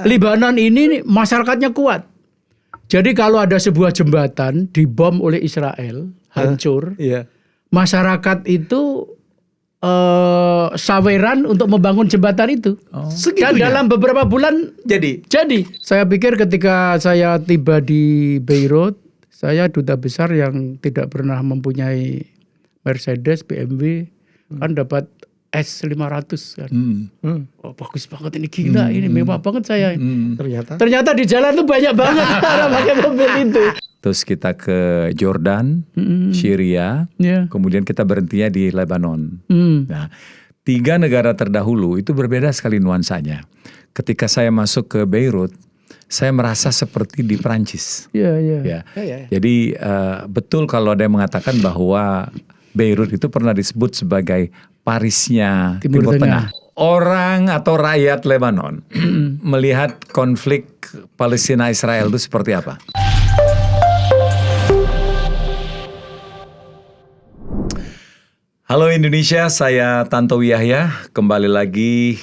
Lebanon ini masyarakatnya kuat. Jadi kalau ada sebuah jembatan dibom oleh Israel, hancur, masyarakat itu saweran untuk membangun jembatan itu. Dan dalam beberapa bulan jadi. Saya pikir ketika saya tiba di Beirut, saya duta besar yang tidak pernah mempunyai Mercedes, BMW, kan dapat S500 kan. Oh, bagus banget ini, gila ini mewah banget saya. Ternyata di jalan tuh banyak banget orang pakai mobil itu. Terus kita ke Jordan, Syria, kemudian kita berhentinya di Lebanon. Nah, 3 negara terdahulu itu berbeda sekali nuansanya. Ketika saya masuk ke Beirut, saya merasa seperti di Perancis. Jadi betul kalau ada yang mengatakan bahwa Beirut itu pernah disebut sebagai Parisnya Timur Tengah. Orang atau rakyat Lebanon melihat konflik Palestina-Israel itu seperti apa? Halo Indonesia, saya Tantowi Yahya, kembali lagi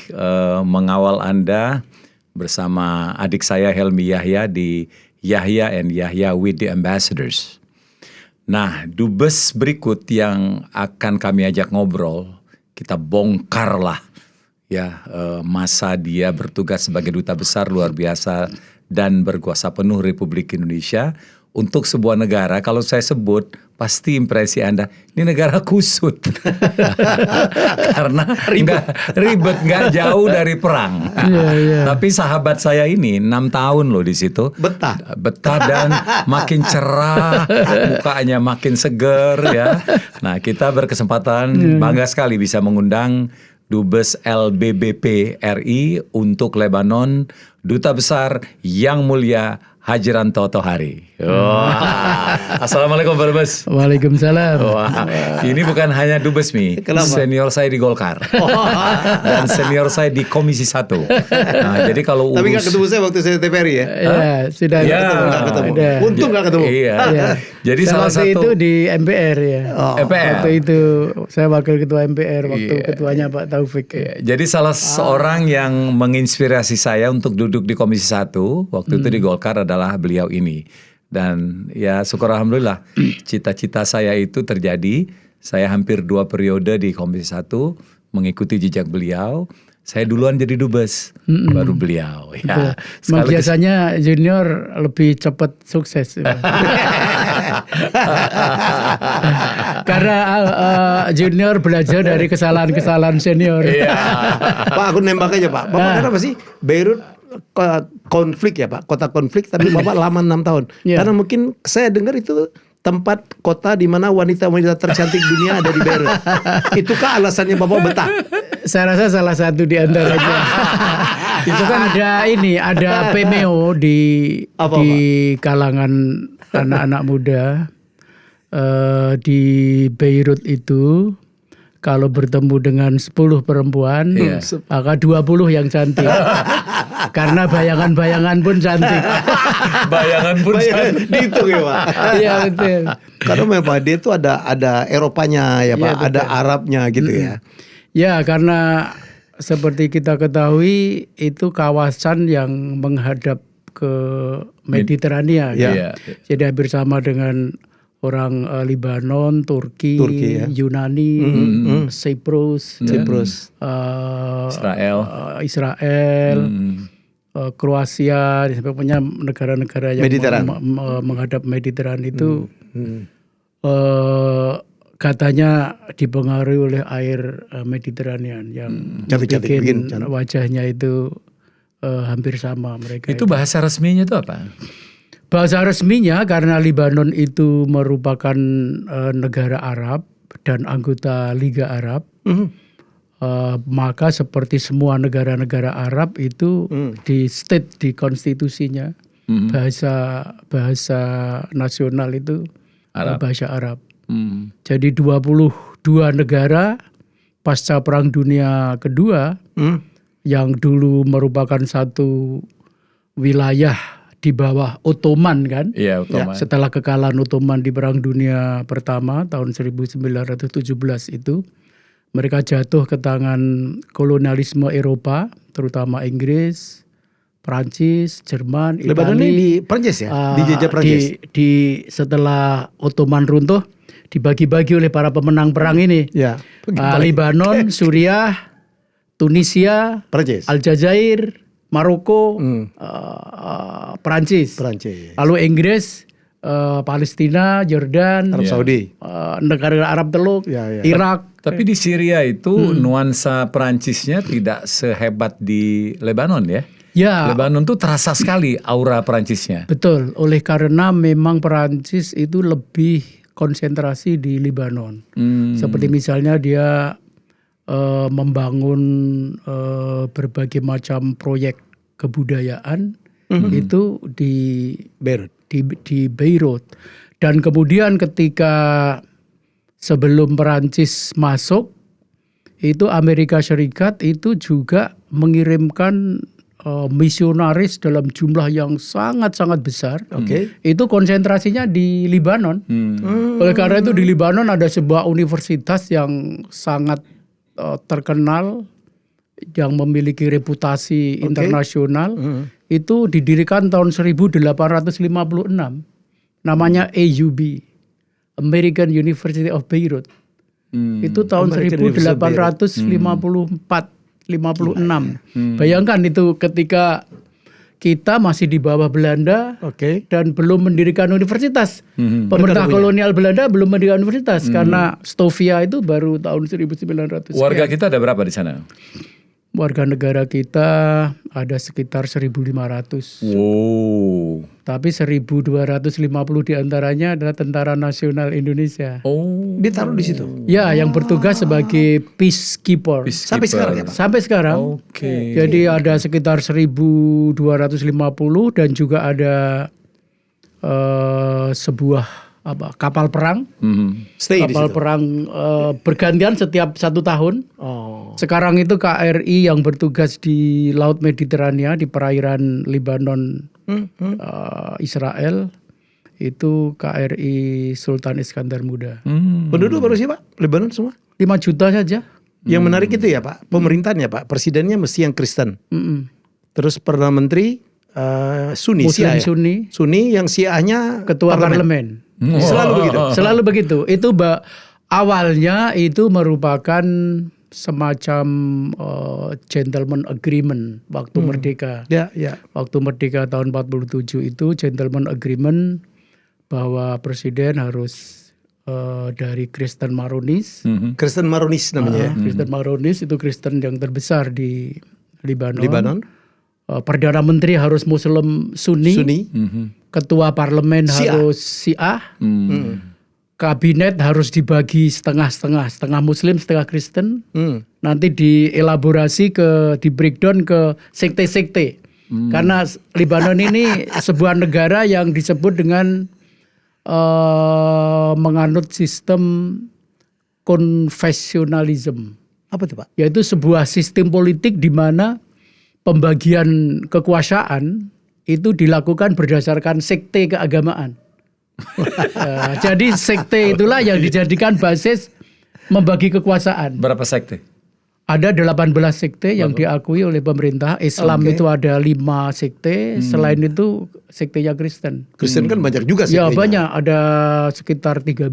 mengawal Anda bersama adik saya Helmi Yahya di Yahya and Yahya with the Ambassadors. Nah, dubes berikut yang akan kami ajak ngobrol, kita bongkarlah ya masa dia bertugas sebagai duta besar luar biasa dan berkuasa penuh Republik Indonesia untuk sebuah negara. Kalau saya sebut, pasti impresi Anda, ini negara kusut. Karena ribet, nggak jauh dari perang. Tapi sahabat saya ini 6 tahun loh di situ. Betah dan makin cerah, mukanya makin seger ya. Nah, kita berkesempatan bangga sekali bisa mengundang Dubes LBBP RI untuk Lebanon, Duta Besar Yang Mulia Hajranto Tohari. Assalamualaikum Pak Dubes. Waalaikumsalam. Ini bukan hanya Dubes Mi, senior saya di Golkar dan senior saya di Komisi 1. Nah, jadi kalau tapi nggak ketemu saya waktu saya TVRI ya? Sudah ketemu. Untung nggak ketemu. Jadi saya salah satu itu di MPR ya. MPR. Waktu itu saya wakil ketua MPR waktu ketuanya Pak Taufik. Jadi salah seorang yang menginspirasi saya untuk duduk di Komisi 1 waktu itu di Golkar adalah beliau ini. Dan ya syukur alhamdulillah cita-cita saya itu terjadi. Saya hampir 2 periode di Komisi 1 mengikuti jejak beliau. Saya duluan jadi dubes, baru beliau. Ya, biasanya junior lebih cepat sukses. Karena junior belajar dari kesalahan-kesalahan senior. Pak, aku nembak aja Pak. Bapak kenapa sih Beirut konflik ya Pak, kota konflik, tapi Bapak lama 6 tahun. Karena mungkin saya dengar itu tempat kota di mana wanita-wanita tercantik dunia ada di Beirut. Itukah alasannya Bapak betah? Saya rasa salah satu di antaranya. Itu kan ada PMO di kalangan anak-anak muda di Beirut itu. Kalau bertemu dengan 10 perempuan, maka 20 yang cantik. Karena bayangan-bayangan pun cantik. Bayangan pun cantik. Dihitung ya Pak? Iya betul. Karena memang Pak, dia itu ada Eropanya ya Pak, ada Arabnya gitu ya. Ya, karena seperti kita ketahui itu kawasan yang menghadap ke Mediterania. Jadi hampir sama dengan orang Lebanon, Turki Yunani, Cyprus, Israel, Kroasia, punya negara-negara yang menghadap Mediterania itu katanya dipengaruhi oleh air Mediterranean yang bikin wajahnya itu hampir sama mereka. Itu bahasa resminya itu apa? Bahasa resminya karena Lebanon itu merupakan negara Arab dan anggota Liga Arab, maka seperti semua negara-negara Arab itu di konstitusinya bahasa nasional itu bahasa Arab. Jadi 22 negara pasca Perang Dunia Kedua yang dulu merupakan satu wilayah di bawah Ottoman kan. Ottoman. Setelah kekalahan Ottoman di Perang Dunia Pertama tahun 1917 itu, mereka jatuh ke tangan kolonialisme Eropa, terutama Inggris, Prancis, Jerman, Lebanon Italia. ini di Prancis ya? Dijajah Prancis. Setelah Ottoman runtuh, dibagi-bagi oleh para pemenang perang ini. Ya. Lebanon, Suriah, Tunisia, Prancis. Aljazair, Maroko, Prancis. Lalu Inggris, Palestina, Jordan, Arab Saudi, negara Arab Teluk, Irak. Tapi di Syria itu nuansa Perancisnya tidak sehebat di Lebanon ya? Ya, Lebanon tuh terasa sekali aura Perancisnya. betul. Oleh karena memang Perancis itu lebih konsentrasi di Lebanon. Seperti misalnya dia membangun berbagai macam proyek kebudayaan itu di Beirut. Dan kemudian ketika sebelum Perancis masuk, itu Amerika Serikat itu juga mengirimkan misionaris dalam jumlah yang sangat-sangat besar. Itu konsentrasinya di Lebanon. Oleh karena itu di Lebanon ada sebuah universitas yang sangat terkenal, yang memiliki reputasi internasional. Itu didirikan tahun 1856. Namanya AUB, American University of Beirut. Itu tahun 1854-56. Bayangkan itu ketika kita masih di bawah Belanda dan belum mendirikan universitas. Pemerintah kolonial Belanda belum mendirikan universitas karena Stovia itu baru tahun 1900. Warga kita ada berapa di sana? Warga negara kita ada sekitar 1.500. Wow. Tapi 1.250 diantaranya adalah Tentara Nasional Indonesia. Oh. Ditaruh di situ. Ya, yang bertugas sebagai peacekeeper. Sampai sekarang ya Pak? Sampai sekarang. Jadi ada sekitar 1.250 dan juga ada sebuah kapal perang. Kapal perang bergantian setiap 1 tahun. Sekarang itu KRI yang bertugas di Laut Mediterania di perairan Lebanon, Israel, itu KRI Sultan Iskandar Muda. Penduduk baru sih Pak? Lebanon semua? 5 juta saja. Yang menarik itu ya Pak, pemerintahnya Pak, presidennya mesti yang Kristen. Terus Perdana Menteri Sunni, Muslim Syiah. Sunni yang Syiahnya ketua parlemen. Selalu begitu. Selalu begitu. Itu awalnya itu merupakan semacam gentleman agreement waktu merdeka. Waktu merdeka tahun 47 itu gentleman agreement bahwa presiden harus dari Kristen Maronis. Kristen Maronis namanya. Kristen Maronis itu Kristen yang terbesar di Lebanon. Perdana Menteri harus Muslim Sunni. Ketua parlemen harus Syiah. Kabinet harus dibagi setengah-setengah, setengah Muslim, setengah Kristen. Nanti dielaborasi di breakdown ke sekte-sekte. Karena Lebanon ini sebuah negara yang disebut dengan menganut sistem konfesionalisme. Apa itu Pak? Yaitu sebuah sistem politik di mana pembagian kekuasaan itu dilakukan berdasarkan sekte keagamaan. Jadi sekte itulah yang dijadikan basis membagi kekuasaan. Berapa sekte? Ada 18 sekte yang diakui oleh pemerintah. Islam itu ada 5 sekte. Selain itu sektenya Kristen. Kristen kan banyak juga Ya sektenya. banyak, ada sekitar 13.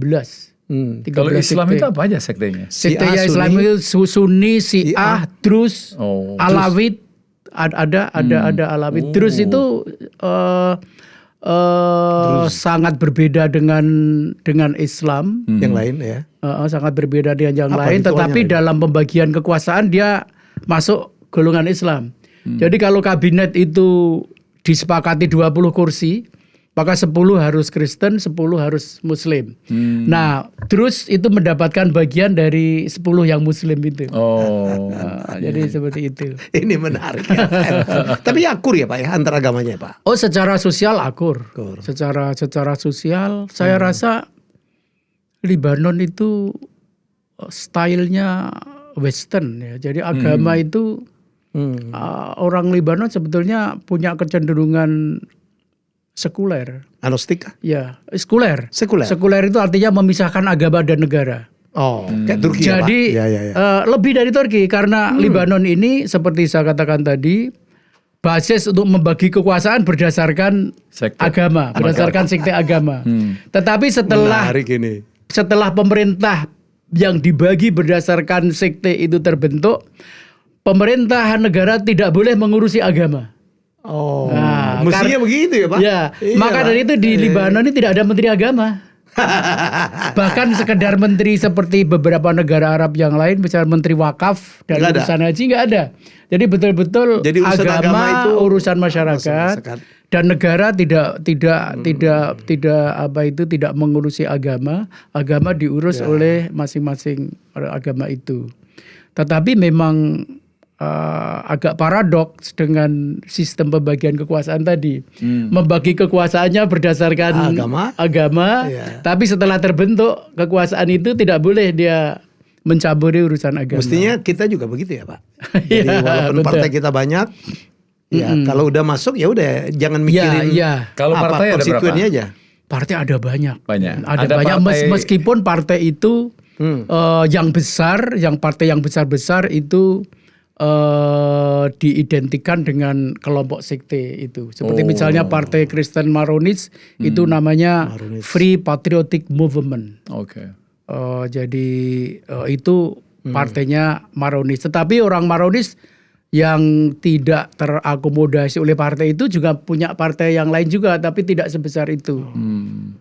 Kalau Islam itu apa aja sektenya? Sektenya Islam itu Sunni, Syiah, Drus, Alawid. Ada Alawid. Drus itu sangat berbeda dengan Islam. Yang lain ya. Sangat berbeda dengan yang lain. Tetapi dalam pembagian kekuasaan dia masuk golongan Islam. Jadi kalau kabinet itu disepakati 20 kursi, maka 10 harus Kristen, 10 harus Muslim. Nah, terus itu mendapatkan bagian dari 10 yang Muslim itu. Jadi seperti itu. Ini menarik ya. Tapi akur ya Pak ya antar agamanya Pak? Oh, secara sosial akur. Secara sosial saya rasa Lebanon itu stylenya Western ya. Jadi agama itu orang Lebanon sebetulnya punya kecenderungan sekuler. Agnostik? Ya, sekuler. Sekuler. Sekuler itu artinya memisahkan agama dan negara. Kayak Turki. Jadi ya, Pak? lebih dari Turki karena Lebanon ini seperti saya katakan tadi basis untuk membagi kekuasaan berdasarkan Sekte. agama, berdasarkan sekte agama. Tetapi Menarik ini. setelah pemerintah yang dibagi berdasarkan sekte itu terbentuk, pemerintah negara tidak boleh mengurusi agama. Oh, Nah, mestinya begitu ya Pak? Ya, Iya, maka Pak. dari itu di Libanon ini tidak ada menteri agama. Bahkan sekedar menteri seperti beberapa negara Arab yang lain, misalnya menteri wakaf dan Nggak ada. urusan haji nggak ada. Jadi betul-betul Jadi urusan agama itu urusan masyarakat dan negara tidak mengurusi agama. Agama diurus oleh masing-masing agama itu. Tetapi memang agak paradoks dengan sistem pembagian kekuasaan tadi. Membagi kekuasaannya berdasarkan agama, tapi setelah terbentuk kekuasaan itu tidak boleh dia mencampuri urusan agama. Mestinya kita juga begitu ya Pak. Jadi walaupun partai kita banyak, ya kalau udah masuk ya udah jangan mikirin Kalau partai ada berapa? konstituennya aja. Partai ada banyak. Ada banyak partai- meskipun partai itu yang besar, yang partai yang besar-besar itu diidentikan dengan kelompok sekte itu. Seperti misalnya Partai Kristen Maronis itu namanya Free Patriotic Movement. Oke. Jadi itu partainya Maronis. Tetapi orang Maronis yang tidak terakomodasi oleh partai itu juga punya partai yang lain juga, tapi tidak sebesar itu.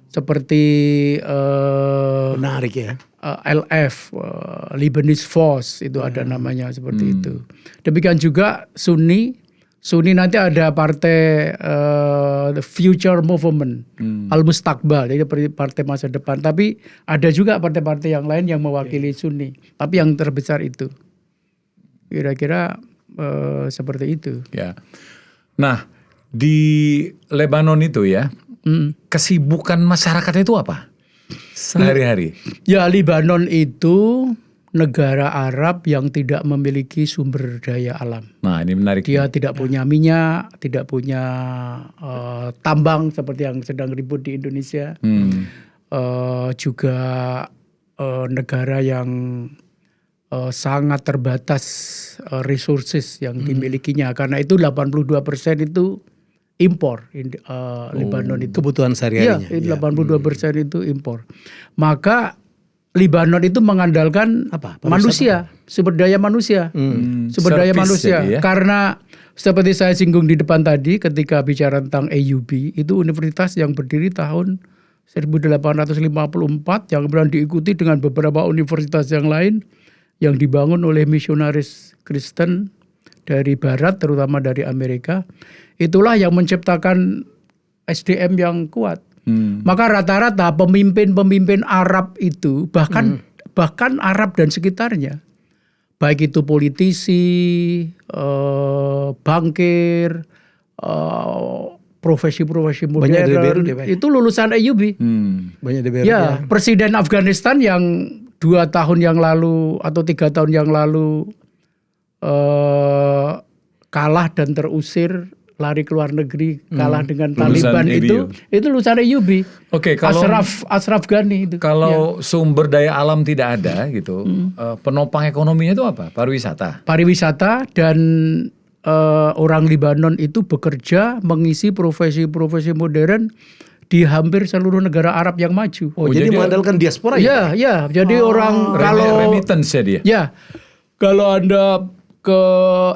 Seperti Menarik ya. LF, Lebanese Force itu ada namanya seperti itu. Demikian juga Sunni nanti ada partai The Future Movement, Al-Mustaqbal, jadi partai masa depan. Tapi ada juga partai-partai yang lain yang mewakili Sunni, tapi yang terbesar itu. Kira-kira seperti itu. Ya. Nah, di Lebanon itu ya, kesibukan masyarakatnya itu apa? Sehari-hari. Ya, Libanon itu negara Arab yang tidak memiliki sumber daya alam. Nah, ini menarik. Dia tidak punya minyak, tidak punya tambang seperti yang sedang ribut di Indonesia. Juga negara yang sangat terbatas resources yang dimilikinya. Karena itu 82% itu impor. Libanon itu. Kebutuhan sehari-harinya. Iya, 82% itu impor. Maka Libanon itu mengandalkan manusia, sumber daya manusia. Sumber daya Service manusia. jadi ya. Karena seperti saya singgung di depan tadi ketika bicara tentang AUB, itu universitas yang berdiri tahun 1854 yang kemudian diikuti dengan beberapa universitas yang lain yang dibangun oleh misionaris Kristen dari barat, terutama dari Amerika. Itulah yang menciptakan SDM yang kuat. Maka rata-rata pemimpin-pemimpin Arab itu bahkan Arab dan sekitarnya, baik itu politisi, bankir, profesi-profesi modern, itu lulusan AUB. Banyak DBR. Ya, Presiden Afghanistan yang 2 tahun yang lalu atau 3 tahun yang lalu kalah dan terusir, lari ke luar negeri, kalah dengan Taliban itu lulusan AUB. Oke, kalau Ashraf Ghani itu. Kalau sumber daya alam tidak ada gitu, penopang ekonominya itu apa? Pariwisata. Pariwisata dan orang Libanon itu bekerja mengisi profesi-profesi modern di hampir seluruh negara Arab yang maju. Oh, jadi mengandalkan diaspora ya? Ya, jadi orang kalau remittance ya dia. Ya, kalau Anda ke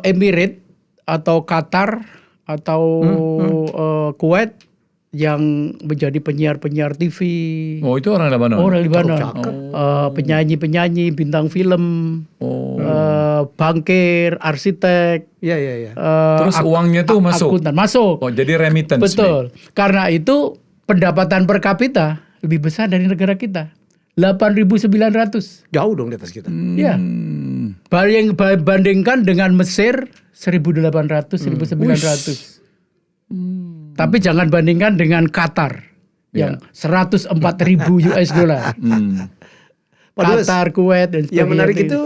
Emirat atau Qatar atau Kuwait yang menjadi penyiar-penyiar TV. Oh, itu orang Lebanon. Orang Lebanon. Penyanyi-penyanyi, bintang film, bankir, arsitek. Iya. Terus uangnya tuh masuk. Masuk. Oh, jadi remittance. Betul. Karena itu pendapatan per kapita lebih besar dari negara kita. 8.900. Jauh dong di atas kita. Ya. Bandingkan dengan Mesir 1.800, 1.900. Tapi jangan bandingkan dengan Qatar yang 104.000 US dollar. Qatar, Kuwait dan sebagainya. Yang menarik itu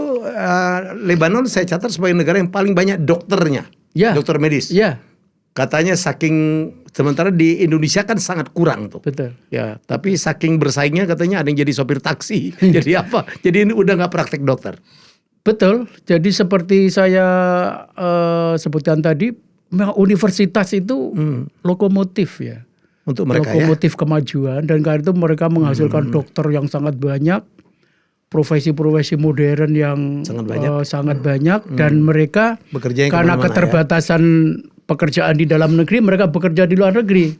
Lebanon saya catat sebagai negara yang paling banyak dokternya. Dokter medis. Ya. Katanya saking, sementara di Indonesia kan sangat kurang tuh. Betul. Ya, tapi saking bersaingnya katanya ada yang jadi sopir taksi. Jadi apa? Jadi ini udah nggak praktek dokter. Betul. Jadi seperti saya sebutkan tadi, universitas itu lokomotif ya. Untuk mereka lokomotif kemajuan, dan karena itu mereka menghasilkan dokter yang sangat banyak, profesi-profesi modern yang sangat banyak, dan mereka bekerja karena keterbatasan pekerjaan di dalam negeri, mereka bekerja di luar negeri.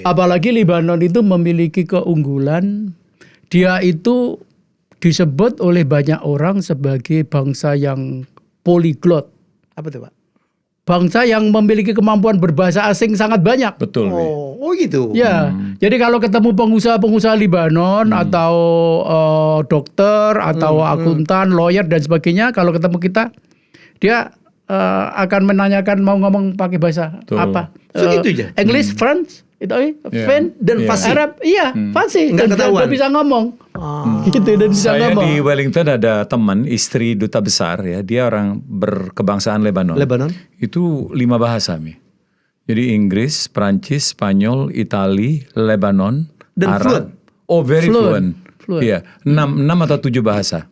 Apalagi Lebanon itu memiliki keunggulan, dia itu disebut oleh banyak orang sebagai bangsa yang polyglot. Apa itu Pak? Bangsa yang memiliki kemampuan berbahasa asing sangat banyak. Betul. Oh gitu. Ya, jadi kalau ketemu pengusaha-pengusaha Lebanon atau dokter atau akuntan, lawyer dan sebagainya, kalau ketemu kita, dia akan menanyakan mau ngomong pakai bahasa apa? Segitu aja. English, French, French dan fasih. Arab, fasih. Nggak ketahuan. Dan bisa ngomong. Gitu, dan bisa Saya ngomong. di Wellington ada teman, istri duta besar ya, dia orang berkebangsaan Lebanon. Itu 5 bahasa Mi. Jadi Inggris, Prancis, Spanyol, Itali, Lebanon, dan Arab. fluent. Oh, very fluent. Fluent. Iya, 6 atau 7 bahasa.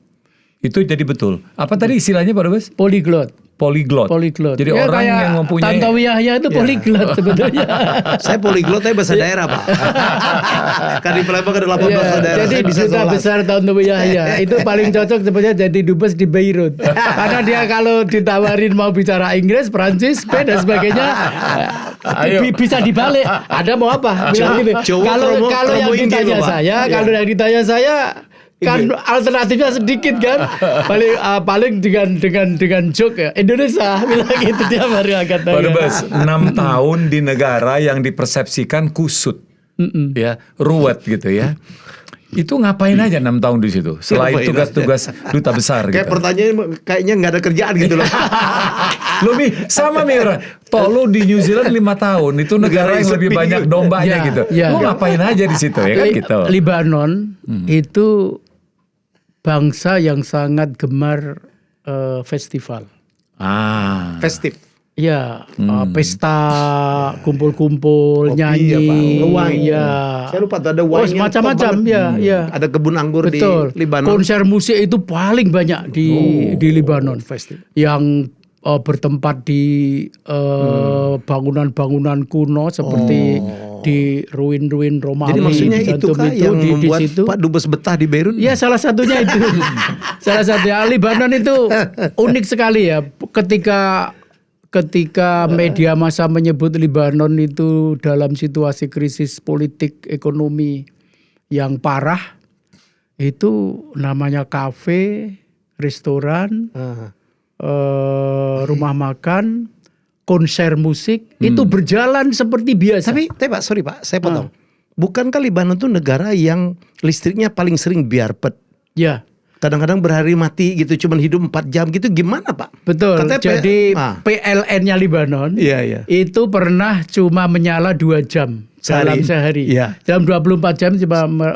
Itu jadi betul. Apa tadi istilahnya Pak Dubes? Polyglot. Polyglot. Jadi Ya, orang kayak yang mempunyai Tantowi Yahya itu polyglot sebetulnya. Saya polyglot tapi bahasa daerah Pak. Kan di Palembang ada 18 bahasa daerah. Jadi saya bisa duta sholat. besar Tantowi Yahya itu paling cocok sebenarnya jadi dubes di Beirut. Karena dia kalau ditawarin mau bicara Inggris, Prancis, Spanyol dan sebagainya, bisa dibalik. Ada mau apa? Bilang gitu. Kalau yang ditanya saya, kan alternatifnya sedikit kan, paling dengan joke ya, Indonesia bilang gitu, dia baru angkat tangan. Pak Dubes, 6 tahun di negara yang dipersepsikan kusut, ya, ruwet gitu ya. Itu ngapain aja 6 tahun di situ selain tugas-tugas duta besar? Kayak gitu. pertanyaan kayaknya nggak ada kerjaan gitu loh. Lo Mi, sama Mi orang. Toh lo di New Zealand 5 tahun, itu negara yang lebih banyak dombanya gitu. Lo ngapain aja di situ ya kan gitu. Libanon itu bangsa yang sangat gemar festival. Festif. Ya, pesta, kumpul-kumpul, Kopi, nyanyi, Saya lupa tuh ada wine. macam-macam, ya. Ada kebun anggur Betul. di Lebanon. Konser musik itu paling banyak di Lebanon. Yang bertempat di bangunan-bangunan kuno seperti di ruin-ruin Romawi. Jadi maksudnya itu kah yang membuat Pak Dubes betah di Beirut? Ya, salah satunya itu. Salah satunya. Lebanon itu unik sekali ya. Ketika media massa menyebut Lebanon itu dalam situasi krisis politik ekonomi yang parah, itu namanya kafe, restoran, rumah makan, konser musik itu berjalan seperti biasa. Tapi Pak, sorry Pak, saya potong. Bukankah Lebanon itu negara yang listriknya paling sering biarpet? Ya. Kadang-kadang berhari mati gitu, cuman hidup 4 jam gitu, gimana Pak? Betul. Katanya jadi PLN-nya Lebanon itu pernah cuma menyala 2 jam dalam sehari. Dalam 24 jam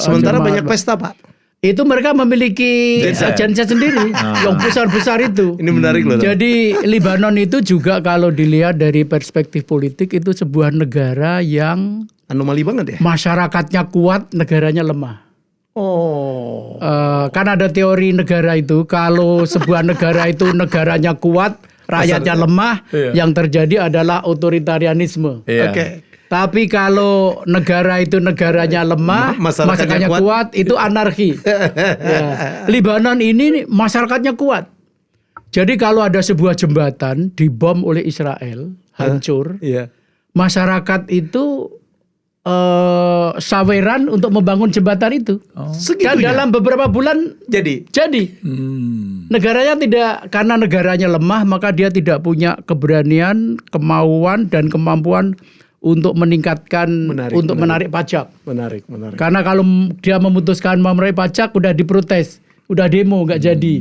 sementara banyak pesta Pak. Itu mereka memiliki genset sendiri yang besar-besar itu. Ini menarik loh. Jadi Lebanon itu juga kalau dilihat dari perspektif politik itu sebuah negara yang anomali banget ya. Masyarakatnya kuat, negaranya lemah. Kan ada teori negara itu, kalau sebuah negara itu negaranya kuat, rakyatnya lemah, yang terjadi adalah otoritarianisme. Tapi kalau negara itu negaranya lemah, masyarakatnya kuat, itu anarki. Lebanon ini masyarakatnya kuat. Jadi kalau ada sebuah jembatan dibom oleh Israel, hancur, masyarakat itu saweran untuk membangun jembatan itu. Dan dalam beberapa bulan jadi. Negaranya tidak, karena negaranya lemah, maka dia tidak punya keberanian, kemauan dan kemampuan untuk meningkatkan, menarik pajak. Menarik. Karena kalau dia memutuskan mau menarik pajak, udah diprotes, udah demo, nggak jadi.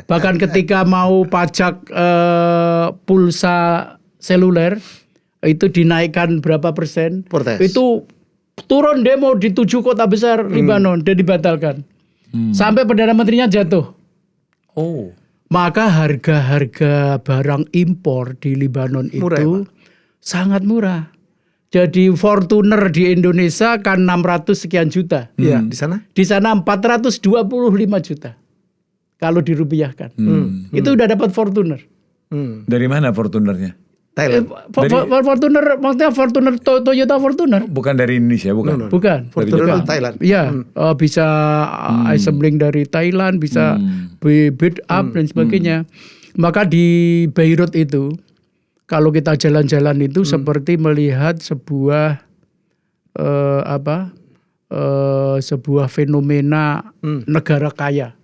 Bahkan ketika mau pajak pulsa seluler itu dinaikkan berapa persen, itu turun demo di 7 kota besar Lebanon dan dibatalkan. Sampai Perdana Menterinya jatuh. Maka harga-harga barang impor di Lebanon itu sangat murah. Jadi Fortuner di Indonesia kan 600 sekian juta. Di sana? Di sana 425 juta. Kalau dirupiahkan. Itu udah dapat Fortuner. Dari mana Fortunernya? Thailand. Fortuner, maksudnya Fortuner, Toyota Fortuner. Bukan dari Indonesia, bukan. Bukan. Fortuner dari Thailand. Iya, bisa assembling dari Thailand, bisa build up dan sebagainya. Maka di Beirut itu, kalau kita jalan-jalan itu seperti melihat sebuah sebuah fenomena negara kaya.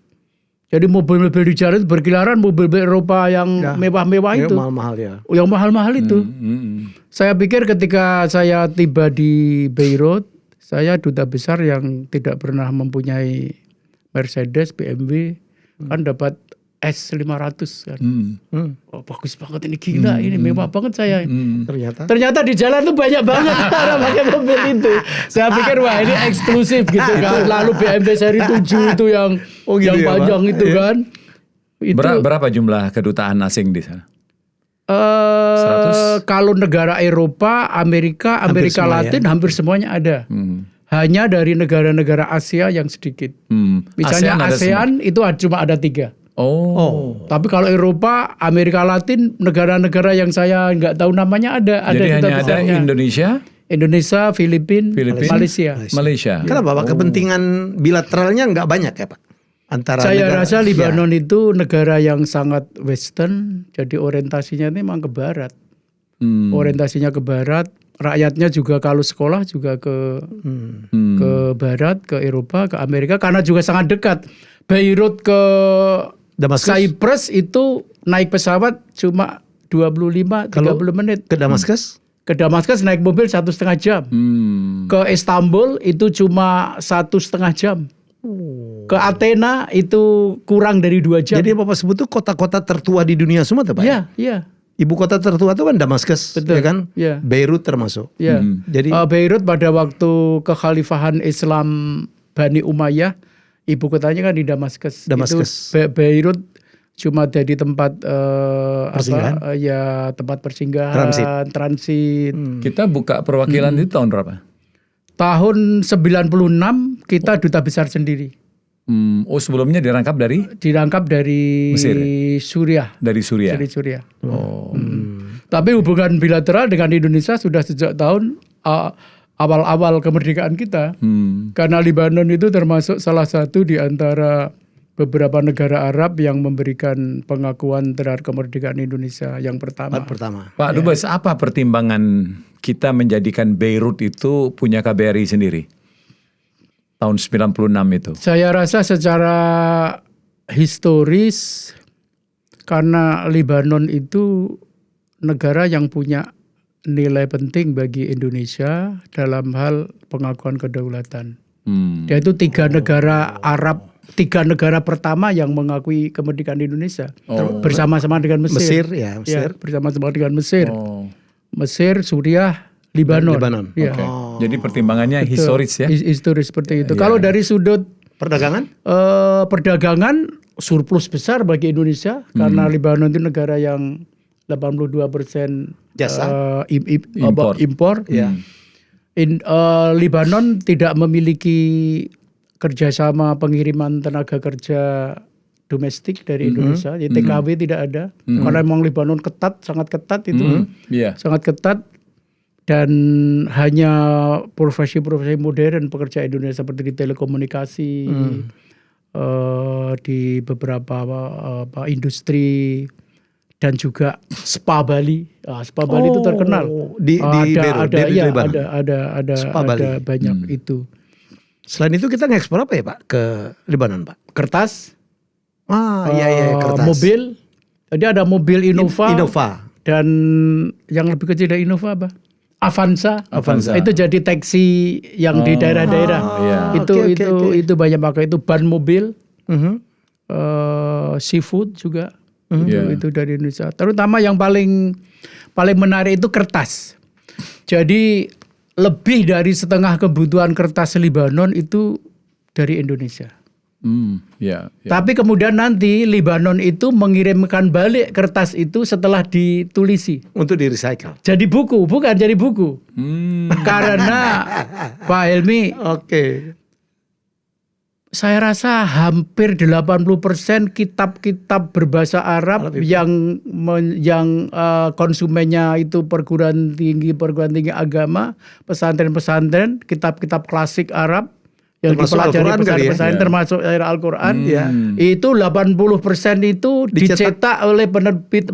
Jadi mobil-mobil di jalan itu berkeliaran, mobil Eropa yang mewah-mewah itu. Mahal-mahal ya. Yang mahal-mahal itu. Saya pikir ketika saya tiba di Beirut, saya duta besar yang tidak pernah mempunyai Mercedes, BMW, kan dapat S500 kan. Oh, bagus banget ini, gila ini mewah banget saya. Ternyata di jalan tuh banyak banget orang pakai mobil itu. Saya pikir wah ini eksklusif gitu kan. Lalu BMW seri 7 itu yang gitu ya, panjang Pak? itu kan. Itu Berapa jumlah kedutaan asing di sana? kalau negara Eropa, Amerika Latin hampir semuanya ada. Hanya dari negara-negara Asia yang sedikit. Misalnya ASEAN itu cuma ada 3. Tapi kalau Eropa, Amerika Latin, negara-negara yang saya nggak tahu namanya ada. Jadi duta hanya ada besarnya. Indonesia, Filipina, Malaysia. Malaysia. Kenapa Pak? Kepentingan bilateralnya nggak banyak ya Pak? Antara Saya negara rasa Asia. Lebanon itu negara yang sangat Western, jadi orientasinya memang ke Barat. Orientasinya ke Barat, rakyatnya juga kalau sekolah juga ke Barat, ke Eropa, ke Amerika, karena juga sangat dekat. Beirut ke Damaskus? Cyprus itu naik pesawat cuma 25-30 menit. Ke Damaskus? Ke Damaskus naik mobil 1,5 jam. Ke Istanbul itu cuma 1,5 jam. Ke Athena itu kurang dari 2 jam. Jadi Bapak sebut tuh kota-kota tertua di dunia semua tuh Pak? Iya. Ibu kota tertua itu kan Damaskus, Betul. ya kan? Iya. Beirut termasuk. Ya. Jadi Beirut pada waktu kekhalifahan Islam Bani Umayyah, ibu kotanya kan di Damaskus. Damaskus. Itu Beirut cuma jadi tempat Persinggahan? tempat persinggahan, transit. Kita buka perwakilan itu tahun berapa? Tahun 96 kita duta besar sendiri. Sebelumnya dirangkap dari Mesir, Suriah. dari Suriah. Dari Suriah. Tapi hubungan bilateral dengan Indonesia sudah sejak tahun awal-awal kemerdekaan kita. Karena Lebanon itu termasuk salah satu di antara beberapa negara Arab yang memberikan pengakuan terhadap kemerdekaan Indonesia yang pertama. Pak Dubes, apa pertimbangan kita menjadikan Beirut itu punya KBRI sendiri? Tahun 96 itu. Saya rasa secara historis karena Lebanon itu negara yang punya nilai penting bagi Indonesia dalam hal pengakuan kedaulatan. Dia itu 3 negara Arab, 3 negara pertama yang mengakui kemerdekaan Indonesia bersama-sama dengan Mesir. Mesir. Bersama-sama dengan Mesir. Mesir, Suriah, Lebanon. Ya. Jadi pertimbangannya historis ya? Historis seperti itu. Kalau dari sudut perdagangan? Perdagangan surplus besar bagi Indonesia karena Lebanon itu negara yang 82% jasa impor. Lebanon tidak memiliki kerjasama pengiriman tenaga kerja domestik dari Indonesia. Jadi TKW tidak ada karena memang Lebanon ketat, sangat ketat itu, sangat ketat. Dan hanya profesi-profesi modern pekerja Indonesia seperti di telekomunikasi, di beberapa industri, dan juga Spa Bali. Spa Bali itu terkenal. Ada banyak itu. Selain itu kita ngekspor apa ya Pak ke Lebanon Pak? Kertas. Kertas. Mobil. Jadi ada mobil Innova. Dan yang lebih kecil dari Innova apa? Avanza. Itu jadi taksi yang di daerah-daerah. Itu banyak pakai itu ban mobil, seafood juga. Itu dari Indonesia. Terutama yang paling menarik itu kertas. Jadi lebih dari setengah kebutuhan kertas Lebanon itu dari Indonesia. Tapi kemudian nanti Lebanon itu mengirimkan balik kertas itu setelah ditulisi untuk di recycle. Jadi buku, bukan jadi buku. Karena Pak Helmi, saya rasa hampir 80% kitab-kitab berbahasa Arab yang konsumennya itu perguruan tinggi agama, pesantren-pesantren, kitab-kitab klasik Arab yang dipelajari pesantren termasuk Al-Quran, itu 80% itu dicetak oleh penerbit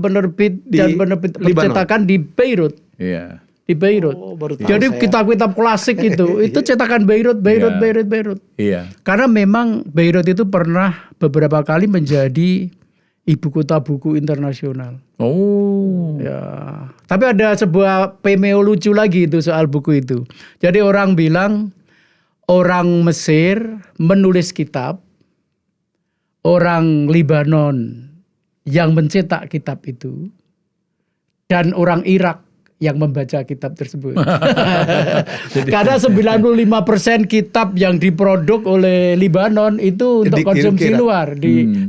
dan penerbit percetakan di Beirut. Iya. Di Beirut. Jadi kitab-kitab klasik itu cetakan Beirut. Iya. Karena memang Beirut itu pernah beberapa kali menjadi ibu kota buku internasional. Oh. Ya. Tapi ada sebuah pemeo lucu lagi itu soal buku itu. Jadi orang bilang orang Mesir menulis kitab, orang Libanon yang mencetak kitab itu, dan orang Irak yang membaca kitab tersebut. Karena 95% kitab yang diproduk oleh Libanon itu untuk konsumsi luar,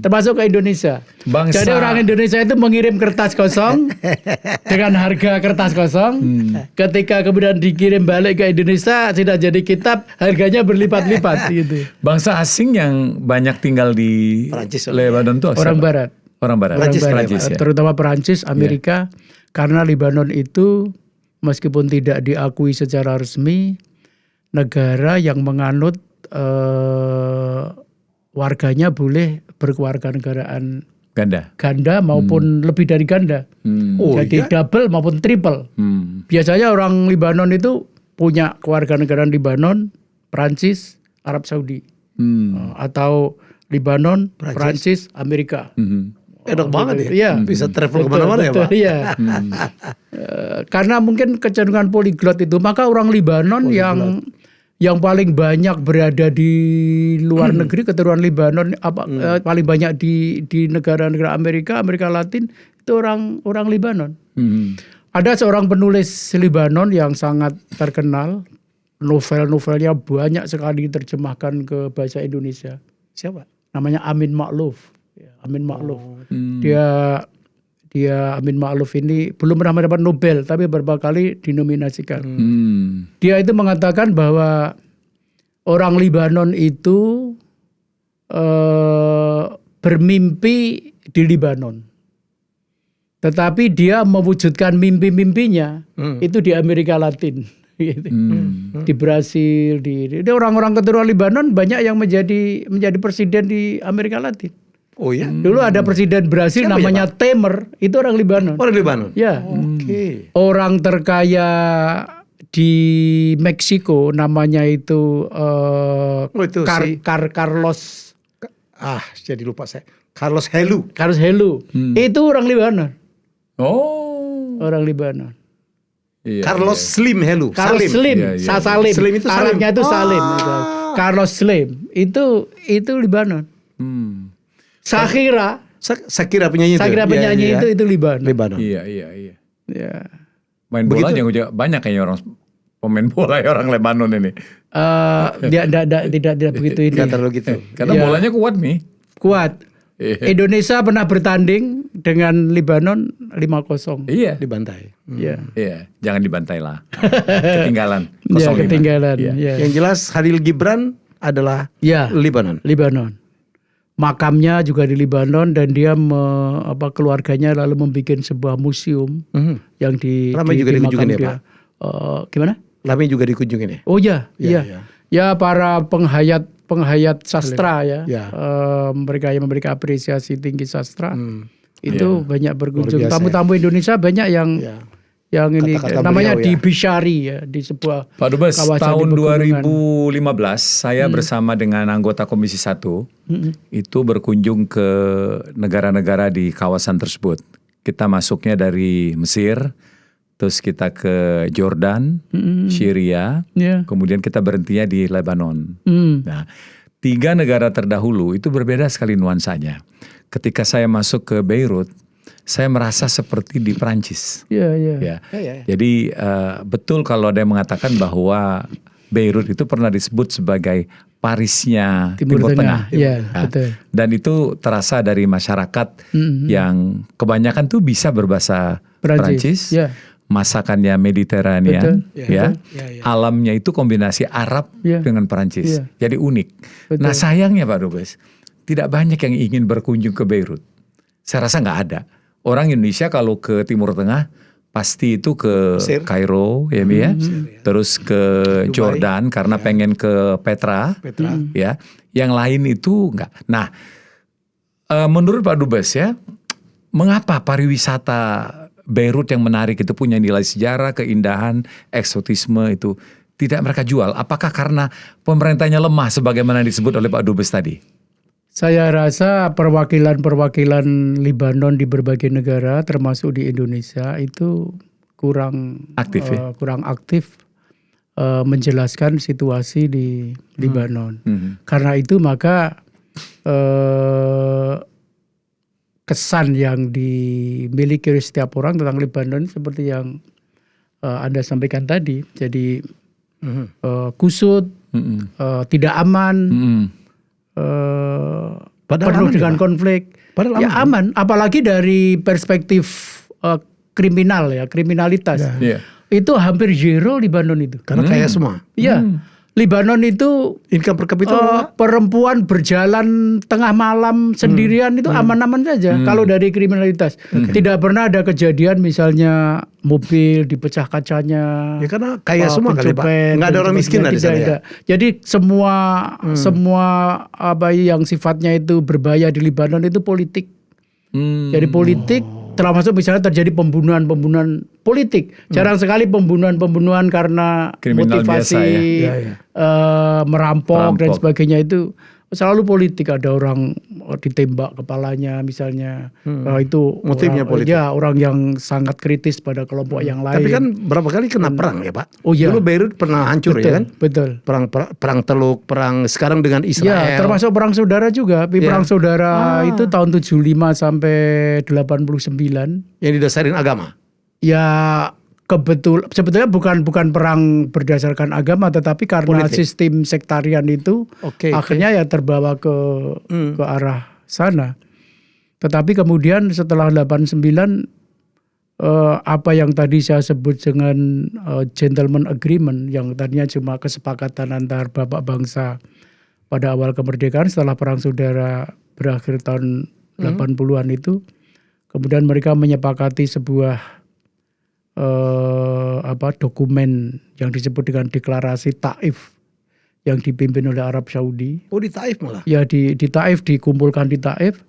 termasuk ke Indonesia. Jadi orang Indonesia itu mengirim kertas kosong dengan harga kertas kosong. Ketika kemudian dikirim balik ke Indonesia sudah jadi kitab, harganya berlipat-lipat gitu. Bangsa asing yang banyak tinggal di Lebanon itu orang Barat. Orang Barat. Perancis, ya. Terutama Perancis, Amerika. Karena Libanon itu meskipun tidak diakui secara resmi, negara yang menganut warganya boleh berkewarganegaraan ganda maupun lebih dari ganda. Jadi double maupun triple. Biasanya orang Libanon itu punya kewarganegaraan Libanon, Perancis, Arab Saudi. Atau Libanon, Perancis, Amerika. Enak banget ya. Bisa travel kemana-mana ya Pak. Iya. Karena mungkin kecenderungan poliglot itu, maka orang Libanon yang paling banyak berada di luar negeri, keturunan Libanon paling banyak di negara-negara Amerika Latin itu orang Libanon. Ada seorang penulis Libanon yang sangat terkenal, novel-novelnya banyak sekali diterjemahkan ke bahasa Indonesia. Siapa? Namanya Amin Makhlouf. Amin Makhlouf. Dia Amin Makhlouf ini belum pernah mendapat Nobel tapi beberapa kali dinominasikan. Dia itu mengatakan bahwa orang Libanon itu bermimpi di Libanon. Tetapi dia mewujudkan mimpi-mimpinya itu di Amerika Latin. Gitu. Di Brasil, di orang-orang keturunan Libanon banyak yang menjadi presiden di Amerika Latin. Oh ya. Dulu ada presiden Brasil namanya Temer, itu orang Libanon. Orang Libanon. Ya. Oke. Orang terkaya di Meksiko namanya itu Carlos. Jadi lupa saya. Carlos Helu. Itu orang Libanon. Oh. Orang Libanon. Iya, Carlos Slim Helu. Carlos Slim. Iya. Salim. Slim itu Salim. Arabnya itu Salim. Carlos Slim. Itu Libanon. Shakira penyanyi itu Libanon. Iya. Ya. Main bola juga banyak kayaknya orang pemain bola orang Lebanon ini. Dia tidak begitu ini. Tidak terlalu gitu. Karena bolanya kuat nih. Kuat. Indonesia pernah bertanding dengan Libanon 5-0. Iya. Dibantai. Iya. Jangan dibantai lah. Ketinggalan. Iya, ketinggalan. Yang jelas Khalil Gibran adalah Libanon. Makamnya juga di Libanon dan dia keluarganya lalu membuat sebuah museum yang ramai juga dikunjungin ya Pak. Gimana? Ramai juga dikunjungin ya. Oh iya. Ya para penghayat sastra ya. Mereka yang memberikan apresiasi tinggi sastra itu banyak berkunjung. Tamu-tamu Indonesia banyak yang ini namanya di Bishari ya, di sebuah Pak Dubes, tahun 2015 saya bersama dengan anggota Komisi 1 itu berkunjung ke negara-negara di kawasan tersebut. Kita masuknya dari Mesir, terus kita ke Jordan, Syria, kemudian kita berhentinya di Lebanon. Nah, 3 negara terdahulu itu berbeda sekali nuansanya. Ketika saya masuk ke Beirut, saya merasa seperti di Perancis. Iya. Jadi betul kalau ada yang mengatakan bahwa Beirut itu pernah disebut sebagai Parisnya Timur Tengah. Iya, betul. Dan itu terasa dari masyarakat yang kebanyakan tuh bisa berbahasa Perancis. masakannya Mediterranean, Betul. ya. Ya. Alamnya itu kombinasi Arab dengan Perancis, jadi unik. Betul. Nah sayangnya Pak Dubes, tidak banyak yang ingin berkunjung ke Beirut. Saya rasa nggak ada. Orang Indonesia kalau ke Timur Tengah pasti itu ke Mesir. Kairo, ya, Mi, ya. Terus ke Dubai. Jordan karena pengen ke Petra, ya. Yang lain itu nggak. Nah, menurut Pak Dubes ya, mengapa pariwisata Beirut yang menarik itu punya nilai sejarah, keindahan, eksotisme itu tidak mereka jual? Apakah karena pemerintahnya lemah sebagaimana disebut oleh Pak Dubes tadi? Saya rasa perwakilan-perwakilan Libanon di berbagai negara, termasuk di Indonesia, itu kurang Aktif, ya? kurang aktif menjelaskan situasi di Libanon. Karena itu maka kesan yang dimiliki oleh setiap orang tentang Libanon seperti yang Anda sampaikan tadi, jadi kusut, tidak aman. Penuh dengan konflik. Padahal ya aman, apalagi dari perspektif kriminal ya, kriminalitas. Itu hampir zero Libanon itu. Karena kaya semua. Iya. Libanon itu Income per kapita perempuan berjalan tengah malam sendirian itu aman-aman saja kalau dari kriminalitas. Tidak pernah ada kejadian misalnya mobil dipecah kacanya. ya karena kaya semua kali Pak. pencopet, Nggak ada orang miskin tidak, di sana ya. tidak. Jadi semua apa yang sifatnya itu berbahaya di Libanon itu politik. Jadi politik termasuk misalnya terjadi pembunuhan politik. Jarang sekali pembunuhan karena Kriminal motivasi biasa, ya. merampok dan sebagainya itu selalu politik. Ada orang ditembak kepalanya misalnya. Itu Motifnya orang, politik. ya, orang yang sangat kritis pada kelompok yang lain. Tapi kan berapa kali kena perang ya Pak? Oh, iya. Dulu Beirut pernah hancur betul, ya kan? Betul. Perang Teluk, perang sekarang dengan Israel. Ya, termasuk perang saudara juga. Perang saudara itu tahun 75 sampai 89. Yang didasarin agama. Ya sebetulnya bukan perang berdasarkan agama, tetapi karena Politik. sistem sektarian itu akhirnya ya terbawa ke arah sana. Tetapi kemudian setelah 89 apa yang tadi saya sebut dengan gentleman agreement yang tadinya cuma kesepakatan antar bapak bangsa pada awal kemerdekaan, setelah perang saudara berakhir tahun 80-an itu, kemudian mereka menyepakati sebuah dokumen yang disebut dengan deklarasi Taif yang dipimpin oleh Arab Saudi. Oh, di Taif malah. Ya, di Taif, dikumpulkan di Taif.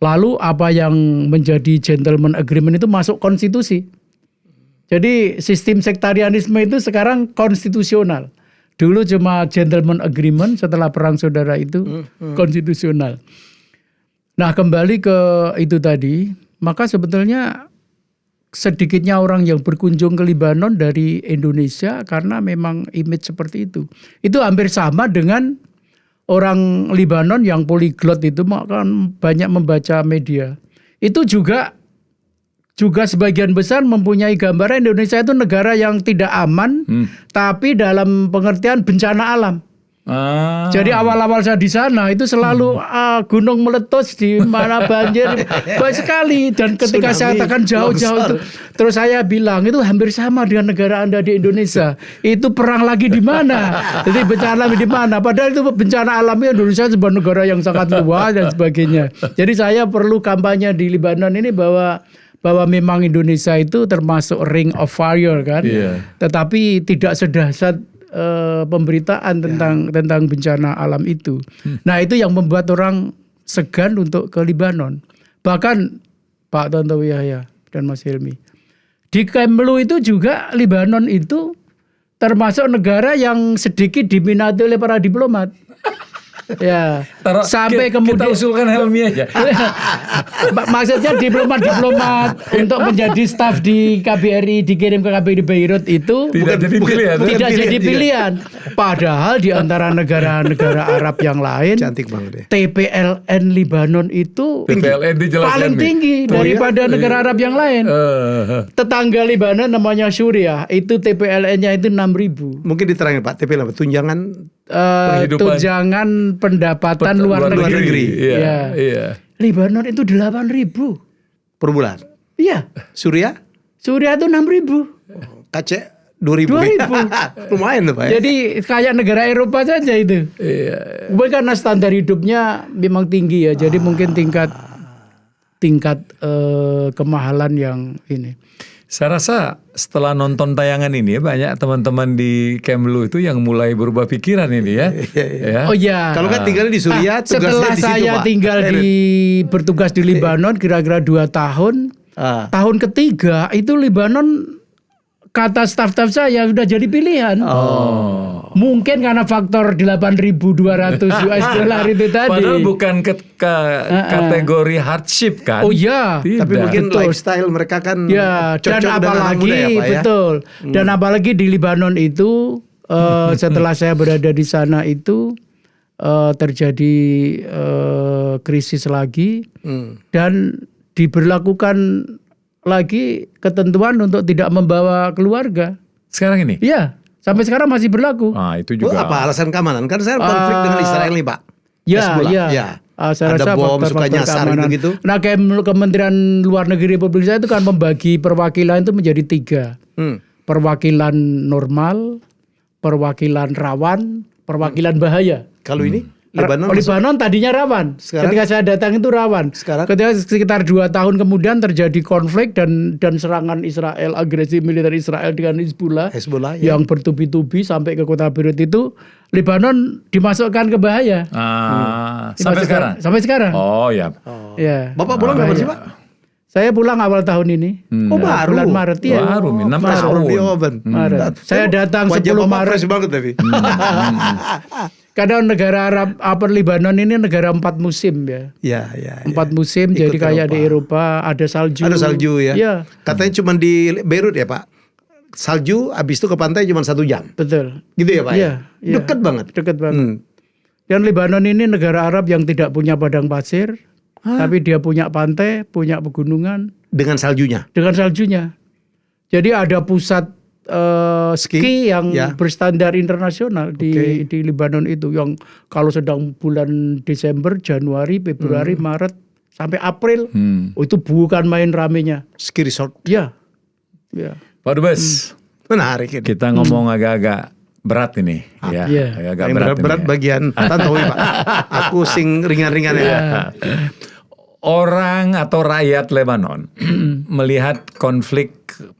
Lalu apa yang menjadi gentleman agreement itu masuk konstitusi. Jadi sistem sektarianisme itu sekarang konstitusional. Dulu cuma gentleman agreement, setelah perang saudara itu konstitusional. Nah, kembali ke itu tadi, maka sebetulnya sedikitnya orang yang berkunjung ke Libanon dari Indonesia karena memang image seperti itu. Itu hampir sama dengan orang Libanon yang polyglot itu kan banyak membaca media. Itu juga sebagian besar mempunyai gambaran Indonesia itu negara yang tidak aman, tapi dalam pengertian bencana alam. Jadi awal-awal saya di sana itu selalu gunung meletus di mana banjir banyak sekali, dan ketika saya katakan jauh-jauh itu, terus saya bilang itu hampir sama dengan negara Anda di Indonesia. Itu perang lagi di mana? Jadi bencana di mana? Padahal itu bencana alamnya Indonesia sebuah negara yang sangat luas dan sebagainya. Jadi saya perlu kampanye di Libanon ini bahwa memang Indonesia itu termasuk ring of fire kan, tetapi tidak sedahsyat pemberitaan tentang bencana alam itu. Nah, itu yang membuat orang segan untuk ke Libanon. Bahkan Pak Tantowi Yahya dan Mas Helmi, di Kemlu itu juga Libanon itu termasuk negara yang sedikit diminati oleh para diplomat. Ya, sampai kemudian kita usulkan Helmi aja. Maksudnya diplomat untuk menjadi staf di KBRI dikirim ke KBRI Beirut itu tidak jadi pilihan. Padahal di antara negara-negara Arab yang lain, cantik banget ya. TPLN Libanon itu paling tinggi daripada negara Arab yang lain. Tetangga Libanon namanya Suriah, itu TPLN-nya itu 6.000. Mungkin diterangin Pak, TPLN tunjangan tunjangan pendapatan luar negeri. Iya. Libanon itu 8.000 per bulan. Iya. Suriah itu 6.000. KC 2000. Lumayan tuh Pak ya. Jadi kayak negara Eropa saja itu. Karena standar hidupnya memang tinggi ya. Jadi mungkin tingkat kemahalan yang ini. Saya rasa setelah nonton tayangan ini ya, banyak teman-teman di Kemlu itu yang mulai berubah pikiran ini ya. Ya. Oh iya. Kalau kan tinggal di Suriah, setelah tugasnya di situ, saya Pak. tinggal bertugas di Lebanon kira-kira 2 tahun. Tahun ketiga itu Lebanon kata staf-staf saya sudah jadi pilihan. Mungkin karena faktor 8.200 US dollar itu tadi. Padahal bukan kategori hardship kan? Oh iya. Tapi mungkin lifestyle mereka kan ya, dan cocok dengan anak muda apalagi ya Pak ya. betul. Dan apalagi di Lebanon itu setelah saya berada di sana itu terjadi krisis lagi dan diberlakukan lagi ketentuan untuk tidak membawa keluarga. Sekarang ini? Iya, sampai sekarang masih berlaku. Itu juga. Apa alasan keamanan? Kan saya konflik dengan Israel nih Pak. Ya. Saya ada rasa bom, suka faktor-faktor nyasar keamanan. gitu. Nah, Kementerian Luar Negeri Republik saya itu kan membagi perwakilan itu menjadi 3. Perwakilan normal, perwakilan rawan, perwakilan bahaya. Kalau ini Lebanon tadinya rawan. Sekarang? Ketika saya datang itu rawan. Sekarang? Ketika sekitar 2 tahun kemudian terjadi konflik dan serangan Israel, agresi militer Israel dengan Hezbollah ya. yang bertubi-tubi sampai ke kota Beirut itu, Lebanon dimasukkan ke bahaya. Sampai sekarang? Sampai sekarang. Oh ya. Ya. Bapak pulang kapan sih Pak? Saya pulang awal tahun ini. Baru. Bulan Maret ya. Baru 6 tahun. Maret. Saya datang 10 Maret. Fresh banget tapi. Kadang negara Arab, Lebanon ini negara 4 musim ya. Ya. 4 musim, Ikut jadi kayak Eropa. di Eropa ada salju. Ada salju ya. Iya. Katanya cuma di Beirut ya Pak. Salju habis itu ke pantai cuma 1 jam. Betul. Gitu ya Pak Iya, ya. iya. Deket banget. Dekat banget. Dan Lebanon ini negara Arab yang tidak punya padang pasir, tapi dia punya pantai, punya pegunungan Dengan saljunya. dengan saljunya. Jadi ada pusat ski yang berstandar internasional di Lebanon itu, yang kalau sedang bulan Desember, Januari, Februari, Maret sampai April, itu bukan main ramenya. Ski resort. Ya. Pak Dubes, Menarik ini. kita ngomong agak-agak berat ini. Ya, Iya. agak-agak Yang berat berat ini. bagian Tantowi Pak. Aku sing ringan-ringan ya. Orang atau rakyat Lebanon melihat konflik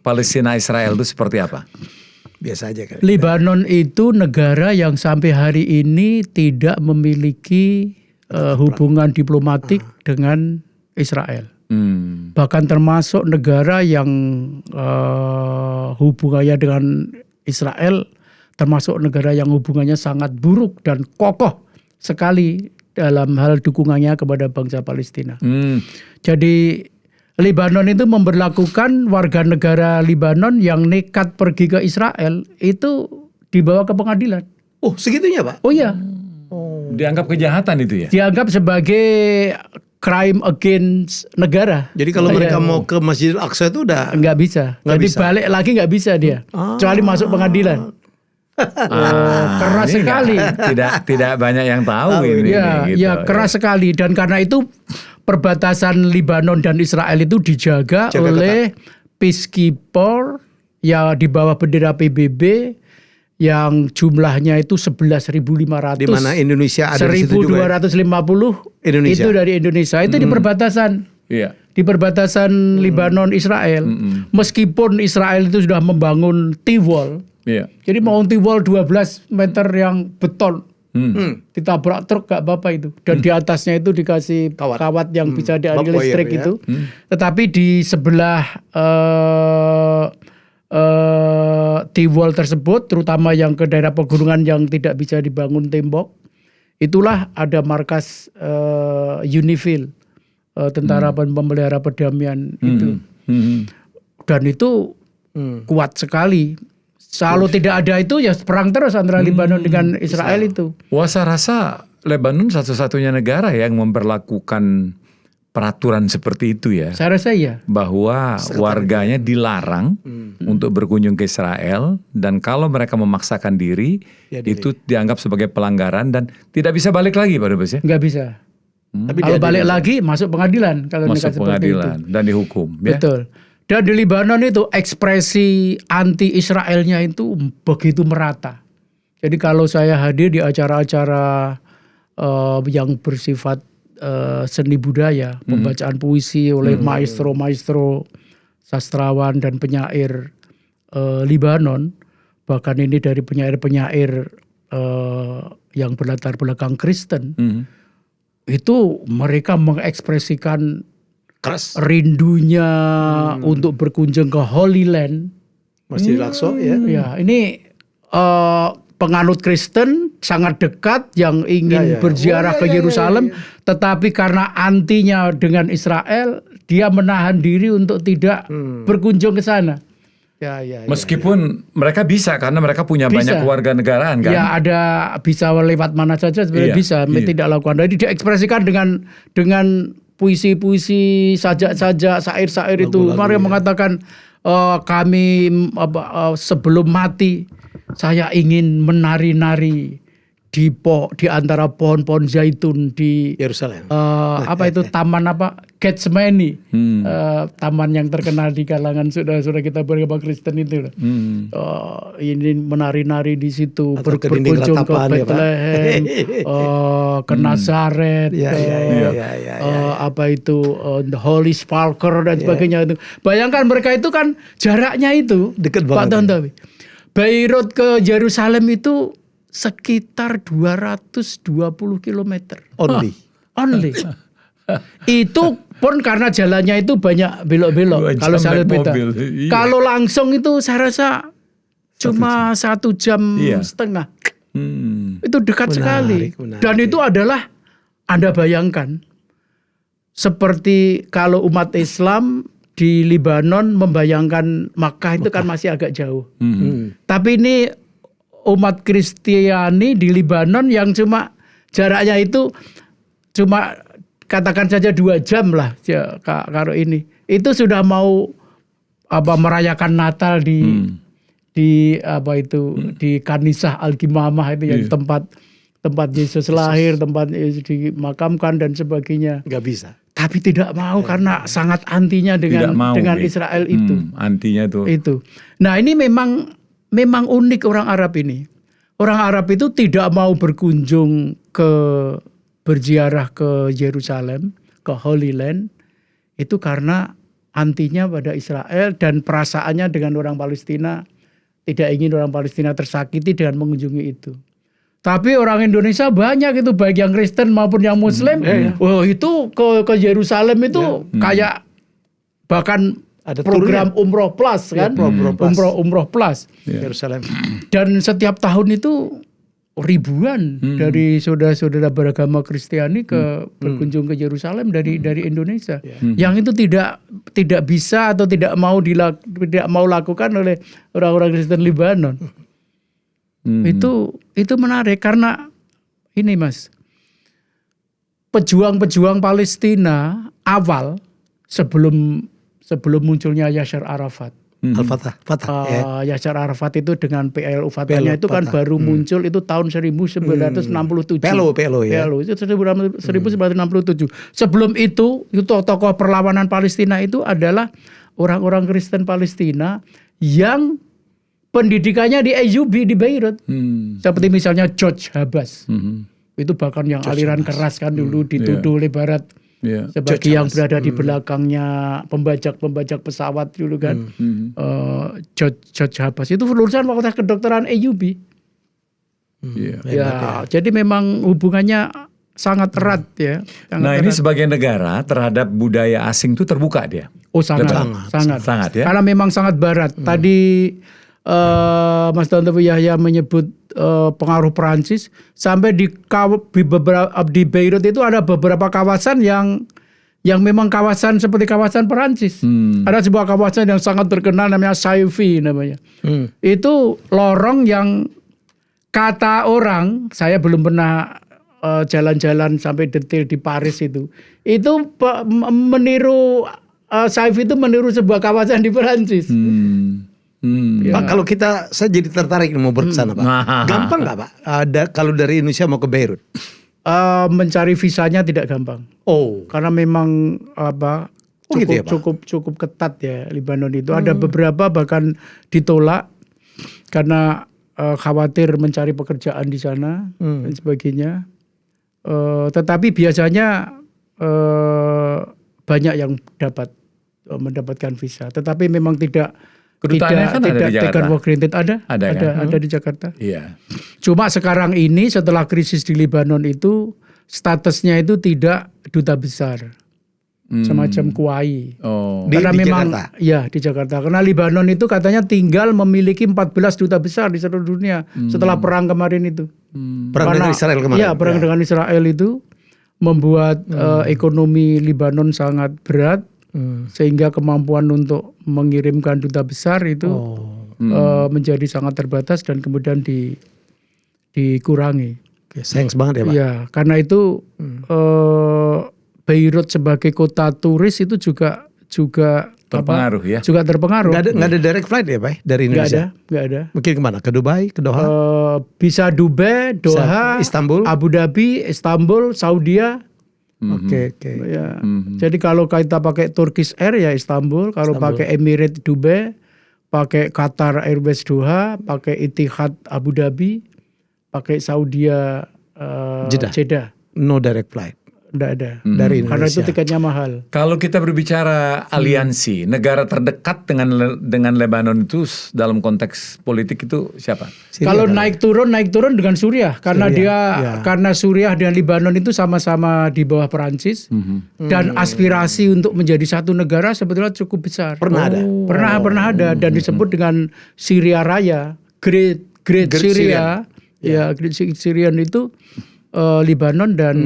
Palestina-Israel itu seperti apa? Biasa aja kan. Lebanon itu negara yang sampai hari ini tidak memiliki hubungan diplomatik dengan Israel. Bahkan termasuk negara yang hubungannya dengan Israel termasuk negara yang hubungannya sangat buruk dan kokoh sekali dalam hal dukungannya kepada bangsa Palestina. Jadi Lebanon itu memberlakukan warga negara Lebanon yang nekat pergi ke Israel itu dibawa ke pengadilan. Oh segitunya Pak? Oh iya. Dianggap kejahatan itu ya? Dianggap sebagai crime against negara. Jadi kalau mereka mau ke Masjidil Aqsa itu udah nggak bisa. Jadi balik lagi nggak bisa dia. Kecuali masuk pengadilan. Keras sekali. Tidak banyak yang tahu ini. Ya, keras sekali. Dan karena itu perbatasan Lebanon dan Israel itu dijaga oleh peacekeeper ya di bawah bendera PBB yang jumlahnya itu 11.500. Di mana Indonesia ada di situ juga. 1.250 Indonesia. itu dari Indonesia. Itu di perbatasan. Iya. Di perbatasan Lebanon Israel. Meskipun Israel itu sudah membangun T-wall. Iya. Jadi mau T-wall 12 meter yang beton. Ditabrak truk gak apa-apa itu. Dan di atasnya itu dikasih kawat yang bisa dialiri listrik ya. itu. Tetapi di sebelah T-wall tersebut, terutama yang ke daerah pegunungan yang tidak bisa dibangun tembok, itulah ada markas UNIFIL, tentara pemelihara perdamaian itu. Dan itu kuat sekali. Kalau tidak ada itu ya perang terus antara Lebanon dengan Israel itu. Wah, saya rasa Lebanon satu-satunya negara yang memperlakukan peraturan seperti itu ya. Saya rasa iya. Bahwa warganya dilarang untuk berkunjung ke Israel, dan kalau mereka memaksakan diri itu dianggap sebagai pelanggaran dan tidak bisa balik lagi Pak Dubes ya. Nggak bisa. Tapi kalau balik lagi masuk pengadilan kalau masuk nekat seperti itu. pengadilan dan dihukum. Betul. Dan di Lebanon itu ekspresi anti-Israelnya itu begitu merata. Jadi kalau saya hadir di acara-acara yang bersifat seni budaya, pembacaan puisi oleh maestro-maestro, sastrawan dan penyair Lebanon, bahkan ini dari penyair-penyair yang berlatar belakang Kristen, itu mereka mengekspresikan Keras. rindunya untuk berkunjung ke Holy Land. Masjid Al-Aqsa ya. Ya, ini penganut Kristen sangat dekat yang ingin berziarah ke Yerusalem, tetapi karena antinya dengan Israel, dia menahan diri untuk tidak berkunjung ke sana. Ya. Meskipun mereka bisa karena mereka punya banyak warga negaraan kan. Ya, ada bisa lewat mana saja sebenarnya bisa, tidak lakukan. Jadi diekspresikan dengan puisi-puisi, sajak-sajak, syair-syair itu. Mereka mengatakan kami sebelum mati saya ingin menari-nari di antara pohon-pohon zaitun di Yerusalem. itu taman Getsemani, taman yang terkenal di kalangan saudara-saudara kita beragama Kristen itu. Ini menari-nari di situ, berkunjung ke Bethlehem, ke Nazaret, the Holy Sepulchre dan sebagainya itu. Bayangkan mereka itu kan jaraknya itu dekat Pak banget. Tontowi. Beirut ke Yerusalem itu sekitar 220 km. Only. Itu pun karena jalannya itu banyak belok-belok. Kalau saya lihat kalau langsung itu saya rasa cuma 1 jam setengah. Itu dekat sekali. Dan itu adalah, Anda bayangkan, seperti kalau umat Islam di Lebanon membayangkan Makkah itu kan masih agak jauh. Tapi ini umat Kristiani di Lebanon yang cuma jaraknya itu cuma katakan saja 2 jam lah kalau ini. Itu sudah mau merayakan Natal di Kanisah Al-Gimamah itu yang tempat Yesus lahir, tempat Yesus dimakamkan dan sebagainya. Nggak bisa. Tapi tidak mau karena sangat antinya dengan Israel itu. Antinya itu. Nah, ini memang unik orang Arab ini. Orang Arab itu tidak mau berziarah ke Yerusalem, ke Holy Land, itu karena antinya pada Israel dan perasaannya dengan orang Palestina, tidak ingin orang Palestina tersakiti dengan mengunjungi itu. Tapi orang Indonesia banyak itu, baik yang Kristen maupun yang Muslim. Itu ke Yerusalem itu kayak bahkan ada program Umroh Plus kan, Umroh Plus. Yerusalem. Dan setiap tahun itu ribuan dari saudara-saudara beragama Kristiani berkunjung ke Yerusalem dari Indonesia. Yang itu tidak bisa atau tidak mau lakukan oleh orang-orang Kristen Lebanon. Itu menarik karena ini, Mas. Pejuang-pejuang Palestina awal sebelum munculnya Yasser Arafat. Al-Fatah. Yasser Arafat itu dengan PLO Fatahnya itu kan baru muncul itu tahun 1967. PLO ya. PLO itu 1967. Sebelum itu tokoh perlawanan Palestina itu adalah orang-orang Kristen Palestina yang pendidikannya di Ayyubi di Beirut. Seperti misalnya George Habas. Itu bahkan yang aliran keras kan dulu dituduh oleh Barat. Sebagai yang berada di belakangnya pembajak pesawat dulu kan. George Habas itu lulusan Fakultas Kedokteran Ayyubi. Jadi memang hubungannya sangat erat ya. Ini sebagai negara terhadap budaya asing itu terbuka dia. Oh sangat ya. Karena memang sangat barat. Tadi Mas Tontowi Yahya menyebut pengaruh Perancis, sampai di Beirut itu ada beberapa kawasan yang memang kawasan seperti kawasan Perancis. Ada sebuah kawasan yang sangat terkenal namanya Saifi namanya. Itu lorong yang kata orang, saya belum pernah jalan-jalan sampai detail di Paris itu meniru Saifi itu meniru sebuah kawasan di Perancis. Pak, kalau saya jadi tertarik mau berkesana Pak. Gampang nggak Pak? Kalau dari Indonesia mau ke Beirut? Mencari visanya tidak gampang. Oh, karena memang gitu ya, Pak? cukup ketat ya Libanon itu. Ada beberapa bahkan ditolak karena khawatir mencari pekerjaan di sana dan sebagainya. Tetapi biasanya banyak yang mendapatkan visa. Tetapi memang tidak Kedutaannya kan ada di Jakarta. taken for granted. Ada kan? Ada di Jakarta. Iya. Cuma sekarang ini setelah krisis di Libanon itu statusnya itu tidak duta besar. Semacam kuai. Oh. Karena Di memang Jakarta? ya di Jakarta. Karena Libanon itu katanya tinggal memiliki 14 duta besar di seluruh dunia setelah perang kemarin itu. Perang dengan Israel kemarin. Iya, perang dengan Israel itu membuat ekonomi Libanon sangat berat sehingga kemampuan untuk mengirimkan duta besar itu menjadi sangat terbatas dan kemudian dikurangi. Oke, sayang banget ya, Pak. Iya, karena itu Beirut sebagai kota turis itu juga Terpengaruh ya. juga terpengaruh. Nggak ada direct flight ya, Pak, dari Indonesia? Nggak ada. Mungkin kemana? Ke Dubai, ke Doha, Bisa Dubai, Doha, Istanbul. Abu Dhabi, Istanbul, Saudi. Oke. Ya. Jadi kalau kita pakai Turkish Air ya Istanbul, kalau pakai Emirates Dubai, pakai Qatar Airways Doha, pakai Etihad Abu Dhabi, pakai Saudi Jeddah. No direct flight Nggak ada. dari Karena itu Indonesia. tiketnya mahal. Kalau kita berbicara aliansi, negara terdekat dengan Lebanon itu dalam konteks politik itu siapa? Syria Kalau kan? naik turun dengan Suriah karena karena Suriah dan Libanon itu sama-sama di bawah Perancis dan aspirasi untuk menjadi satu negara sebetulnya cukup besar. Pernah ada? Pernah ada dan disebut dengan Syria Raya, Great Syria. Ya, Great Syrian itu Libanon dan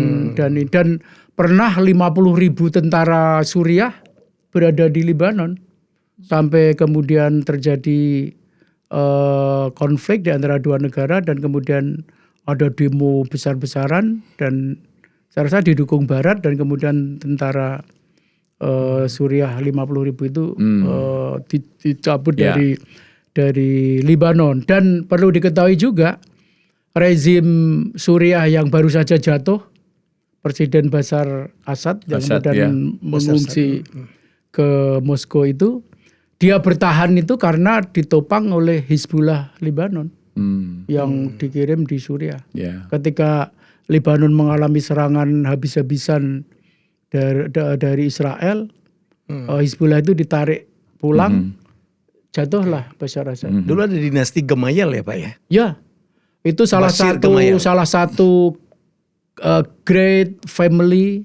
pernah 50.000 tentara Suriah berada di Libanon sampai kemudian terjadi konflik di antara dua negara dan kemudian ada demo besar-besaran dan saya rasa didukung Barat dan kemudian tentara Suriah 50.000 itu dicabut dari Libanon. Dan perlu diketahui juga rezim Suriah yang baru saja jatuh, Presiden Bashar Assad yang kemudian mengungsi ke Moskow itu, dia bertahan itu karena ditopang oleh Hizbullah Libanon yang dikirim di Suriah. Ketika Libanon mengalami serangan habis-habisan dari Israel, Hizbullah itu ditarik pulang, jatuhlah Bashar Assad. Dulu ada dinasti Gemayel ya, Pak ya? Ya. Itu salah satu great family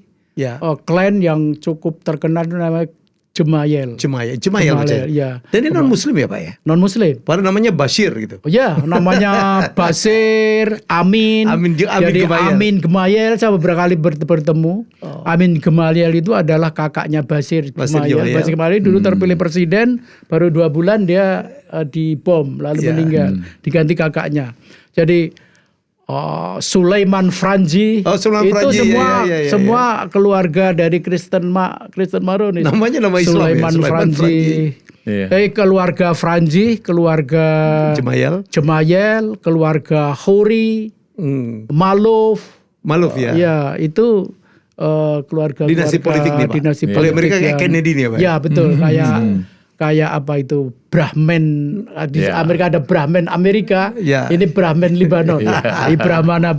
clan yang cukup terkenal namanya Gemayel. Gemayel ya. Dan ini non muslim ya, Pak ya? Non muslim. Padahal namanya Bashir gitu. Ya, namanya Basir, Amin. Jadi Amin Gemayel saya beberapa kali bertemu. Amin Gemayel itu adalah kakaknya Basir Gemayel. Basir Gemayel dulu terpilih presiden, baru 2 bulan dia dibom lalu meninggal, diganti kakaknya. Jadi Sulaiman Franji itu semua keluarga dari Kristen Maronis. Namanya nama Islam Sulaiman Franji. Keluarga Franji, keluarga Gemayel, keluarga Khoury, Maluf ya. Ya, itu keluarga dinasti politik nih, Pak. Kalau Amerika kayak Kennedy nih, Pak. Ya, betul, kayak apa itu Brahmin di Amerika ada Brahmin Amerika, ini Brahmin Libanon, Brahmana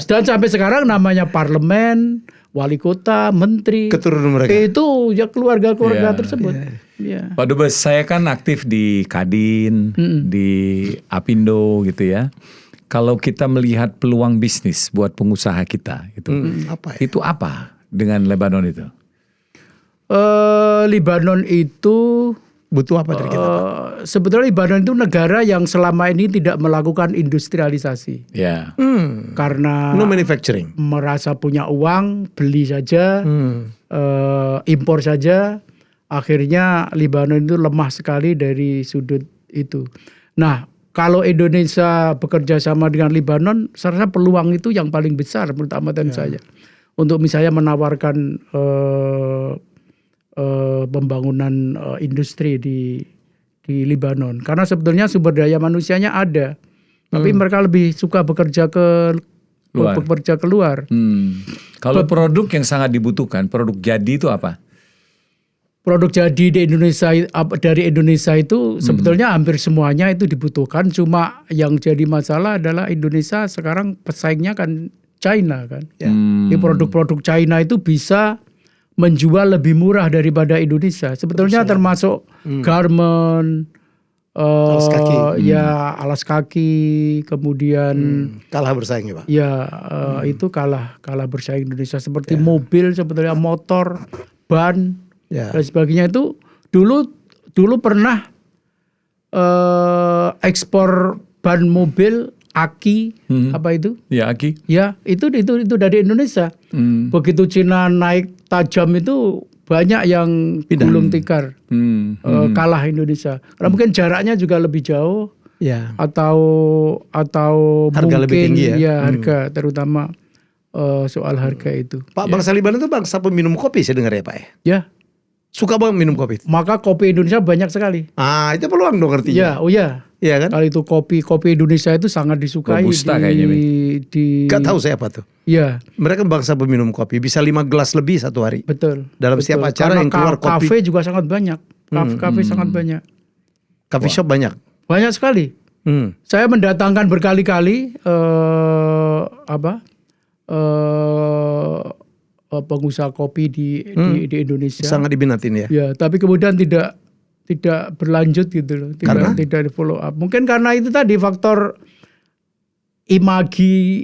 dan sampai sekarang namanya parlemen, wali kota, menteri, keturunan mereka itu ya keluarga tersebut. Pak Dubes, saya kan aktif di Kadin, di Apindo gitu ya. Kalau kita melihat peluang bisnis buat pengusaha kita itu apa dengan Lebanon itu? Libanon itu butuh apa dari kita, Pak? Sebetulnya Libanon itu negara yang selama ini tidak melakukan industrialisasi. Karena no manufacturing. Merasa punya uang, beli saja, impor saja. Akhirnya Libanon itu lemah sekali dari sudut itu. Nah, kalau Indonesia bekerja sama dengan Libanon, saya rasa peluang itu yang paling besar menurut amatan saya. Untuk misalnya menawarkan pembangunan industri di Libanon, karena sebetulnya sumber daya manusianya ada, tapi mereka lebih suka bekerja ke pupuk kerja keluar. Kalau produk yang sangat dibutuhkan, produk jadi itu apa? Produk jadi di Indonesia, dari Indonesia itu sebetulnya hampir semuanya itu dibutuhkan. Cuma yang jadi masalah adalah Indonesia sekarang pesaingnya kan China kan. Di produk-produk China itu bisa menjual lebih murah daripada Indonesia. Sebetulnya termasuk garment, alas kaki. ya alas kaki, kemudian Kalah bersaing ya Pak. ya itu kalah bersaing Indonesia. Seperti mobil, sebetulnya motor, ban dan sebagainya itu dulu pernah ekspor ban mobil aki apa itu? Ya, Aki. Ya, itu dari Indonesia. Begitu Cina naik tajam itu banyak yang gulung tikar. Kalah Indonesia. Karena mungkin jaraknya juga lebih jauh. Ya. Atau Harga mungkin lebih tinggi ya? harga, terutama soal harga itu. Pak, bangsa Libanon itu bangsa peminum kopi saya dengar ya Pak ya? Ya, Suka banget minum kopi. maka kopi Indonesia banyak sekali. Itu peluang dong artinya. Ya, oh ya. Iya kan? Kalau itu kopi Indonesia itu sangat disukai Robusta kayaknya, Gak tahu saya apa tuh. Ya, Mereka bangsa peminum kopi, bisa 5 gelas lebih satu hari. betul. Dalam setiap acara Karena yang keluar kopi. kafe juga sangat banyak. Kafe sangat banyak. Coffee shop banyak. Banyak sekali. Saya mendatangkan berkali-kali pengusaha kopi di Indonesia. Sangat diminatin ya. Ya, tapi kemudian tidak berlanjut gitu loh. Tidak di follow up. Mungkin karena itu tadi faktor image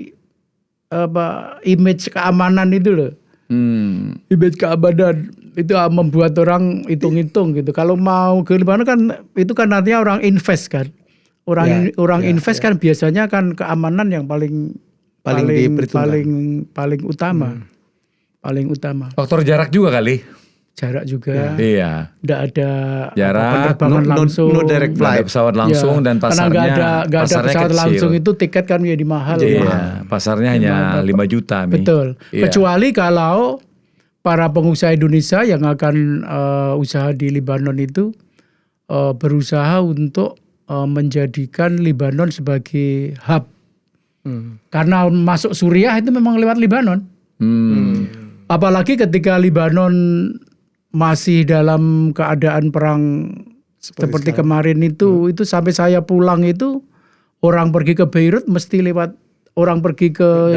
keamanan itu loh. Image keamanan itu membuat orang hitung-hitung gitu. Kalau mau ke Libanon kan itu kan nantinya orang invest kan. Orang invest kan biasanya kan keamanan yang paling utama. Paling utama. Faktor jarak juga kali. Jarak juga. Iya. Tidak ada Jarak, penerbangan langsung. no direct Nggak ada flight. pesawat langsung dan pasarnya Karena nggak ada pesawat kecil. langsung itu tiket kan menjadi mahal. Iya, pasarnya hanya 5 juta. Mi. Betul. Iya. Kecuali kalau para pengusaha Indonesia yang akan usaha di Libanon itu berusaha untuk menjadikan Libanon sebagai hub. Karena masuk Suriah itu memang lewat Libanon. Apalagi ketika Libanon masih dalam keadaan perang seperti kemarin itu sampai saya pulang itu orang pergi ke Beirut mesti lewat, orang pergi ke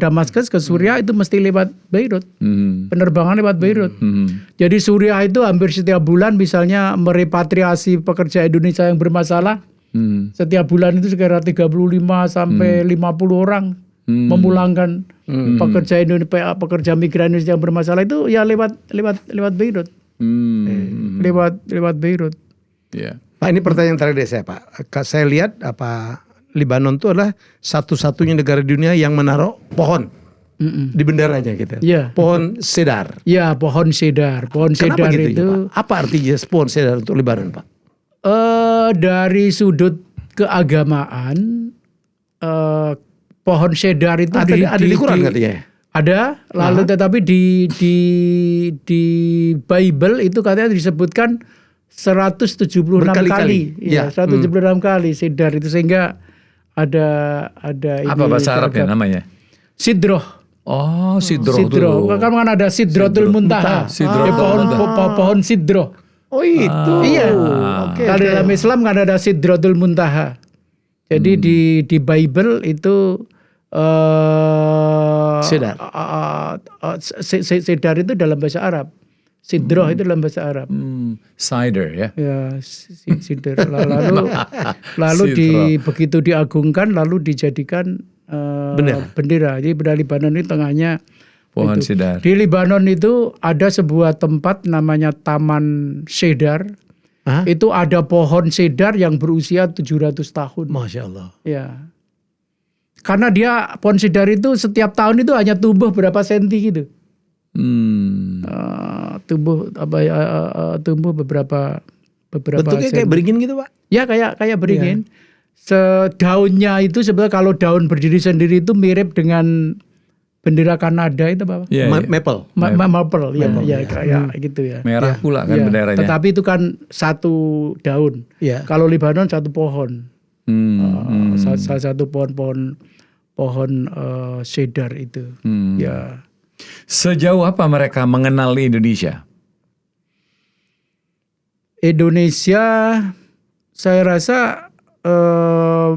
Damaskus, ke Suriah itu mesti lewat Beirut. Penerbangan lewat Beirut. Jadi Suriah itu hampir setiap bulan misalnya merepatriasi pekerja Indonesia yang bermasalah. Setiap bulan itu sekitar 35 sampai 50 orang memulangkan pekerja Indonesia, pekerja migran Indonesia yang bermasalah itu ya lewat Beirut. Lewat Beirut. Yeah. Pak, ini pertanyaan terakhir dari saya Pak. Saya lihat Libanon itu adalah satu-satunya negara di dunia yang menaruh pohon di benderanya gitu. Yeah. Pohon cedar. Ya, pohon cedar. Pohon Kenapa cedar gitu itu ya, Pak? Apa artinya pohon cedar untuk Libanon Pak? Dari sudut keagamaan pohon cedar itu Ada di Quran katanya. Ada, lalu tetapi di Bible itu katanya disebutkan 176 kali. Ya, 176 kali cedar itu, sehingga ada Apa bahasa Arabnya namanya? Sidroh. Oh, sidroh. Kan ada Sidrotul Muntaha. Pohon sidroh. Oh itu. Iya. Kalau dalam Islam kan ada Sidrotul Muntaha. Jadi di Bible itu Cedar. Cedar itu dalam bahasa Arab. Sidroh itu dalam bahasa Arab. Cider ya. Ya, sidr. Lalu begitu diagungkan lalu dijadikan bendera. Jadi bendera Libanon ini tengahnya pohon itu. cedar. Di Libanon itu ada sebuah tempat namanya Taman Cedar. Itu ada pohon cedar yang berusia 700 tahun. Masya Allah. Ya. Karena dia pohon cedar itu setiap tahun itu hanya tumbuh berapa senti gitu. Tumbuh beberapa Bentuknya senti. kayak beringin gitu Pak? Ya kayak beringin. Daunnya itu sebenarnya kalau daun berdiri sendiri itu mirip dengan bendera Kanada itu apa? Maple. Maple, ya kayak gitu ya. Merah pula kan benderanya. Tetapi itu kan satu daun. Ya. Kalau Libanon satu pohon. Salah satu pohon pohon cedar itu. Ya. Sejauh apa mereka mengenal Indonesia? Indonesia, saya rasa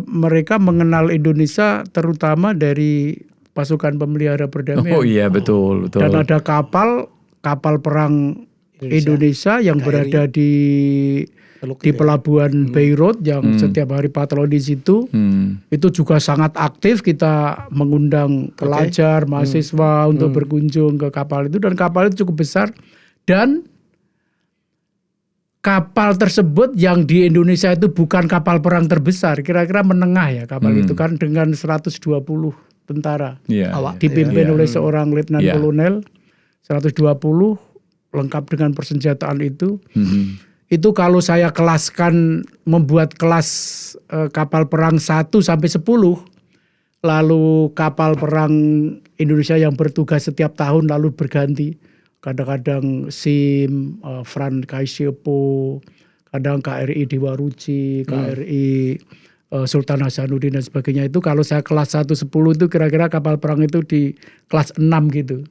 mereka mengenal Indonesia terutama dari pasukan pemelihara perdamaian. Oh iya, betul. Dan ada kapal perang Indonesia yang berada di pelabuhan Beirut yang setiap hari patroli di situ. Itu juga sangat aktif, kita mengundang pelajar, mahasiswa untuk berkunjung ke kapal itu, dan kapal itu cukup besar, dan kapal tersebut yang di Indonesia itu bukan kapal perang terbesar, kira-kira menengah ya kapal itu kan, dengan 120 tentara. Dipimpin oleh seorang letnan kolonel, 120 lengkap dengan persenjataan itu. Itu kalau saya kelaskan, membuat kelas kapal perang 1 sampai 10, lalu kapal perang Indonesia yang bertugas setiap tahun lalu berganti. Kadang-kadang SIM, Fran Kaisiepo, kadang KRI Dewa Ruci, KRI Sultan Hasanuddin dan sebagainya. Itu kalau saya kelas 1-10 itu kira-kira kapal perang itu di kelas 6 gitu.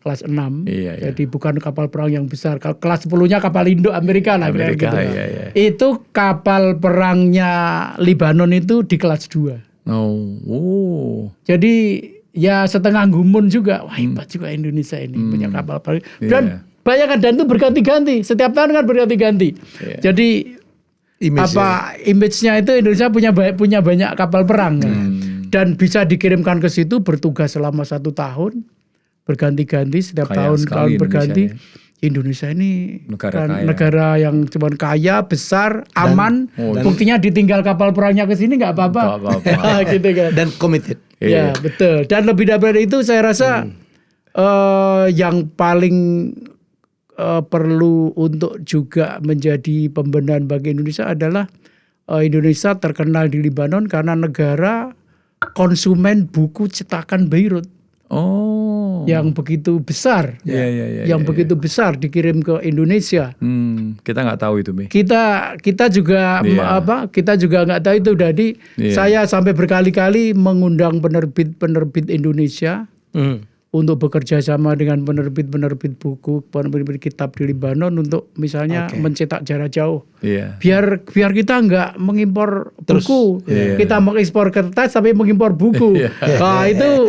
Kelas 6. Jadi bukan kapal perang yang besar. Kelas 10-nya kapal Indo Amerika lah. Gitu. Itu kapal perangnya Libanon itu di kelas 2. Jadi ya setengah gumun juga. Wah, hebat juga Indonesia ini punya kapal perang. Dan bayangkan, dan itu berganti-ganti. Setiap tahun kan berganti-ganti. Jadi image-nya itu Indonesia punya banyak kapal perang kan? Dan bisa dikirimkan ke situ bertugas selama 1 tahun, berganti-ganti setiap tahun berganti. Indonesia ini negara yang cuma kaya, besar, aman. Buktinya ditinggal kapal perangnya ke sini nggak apa-apa. Gitu kan. Dan committed. Ya, betul. Dan lebih dari itu saya rasa yang paling perlu untuk juga menjadi pembenahan bagi Indonesia adalah Indonesia terkenal di Libanon karena negara konsumen buku cetakan Beirut. Yang begitu besar, begitu besar dikirim ke Indonesia. Kita nggak tahu itu, Mi. Kita juga kita juga nggak tahu itu. Jadi saya sampai berkali-kali mengundang penerbit Indonesia untuk bekerja sama dengan penerbit buku, penerbit kitab di Libanon untuk misalnya mencetak jarak jauh. Biar kita nggak mengimpor buku, kita mengekspor kertas tapi mengimpor buku. Nah itu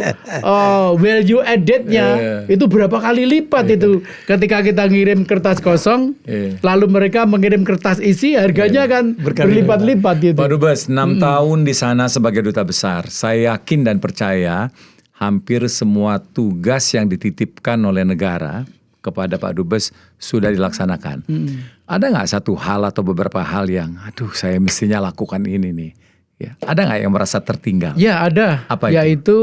value added-nya itu berapa kali lipat itu. Ketika kita ngirim kertas kosong, lalu mereka mengirim kertas isi, harganya kan berlipat-lipat gitu. Pak Dubes, 6 tahun di sana sebagai duta besar, saya yakin dan percaya hampir semua tugas yang dititipkan oleh negara kepada Pak Dubes sudah dilaksanakan. Ada nggak satu hal atau beberapa hal yang, saya mestinya lakukan ini nih? Ya, ada nggak yang merasa tertinggal? Ya ada. Apa itu? Yaitu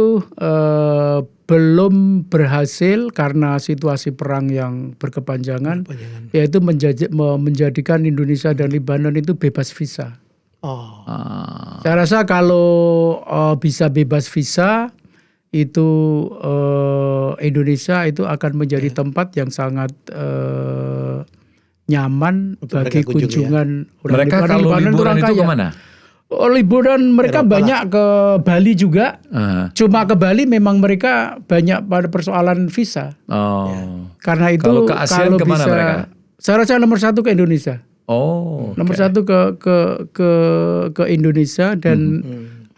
belum berhasil karena situasi perang yang berkepanjangan. Yaitu menjadikan Indonesia dan Libanon itu bebas visa. Saya rasa kalau bisa bebas visa, itu Indonesia itu akan menjadi tempat yang sangat nyaman untuk bagi kunjungan orang mereka Libanon. Kalau liburan itu kemana? Liburan mereka banyak ke Bali juga. Cuma ke Bali memang mereka banyak pada persoalan visa. Karena itu kalau ke ASEAN kemana bisa, mereka? Saya rasa nomor 1 ke Indonesia. Nomor 1 ke Indonesia, dan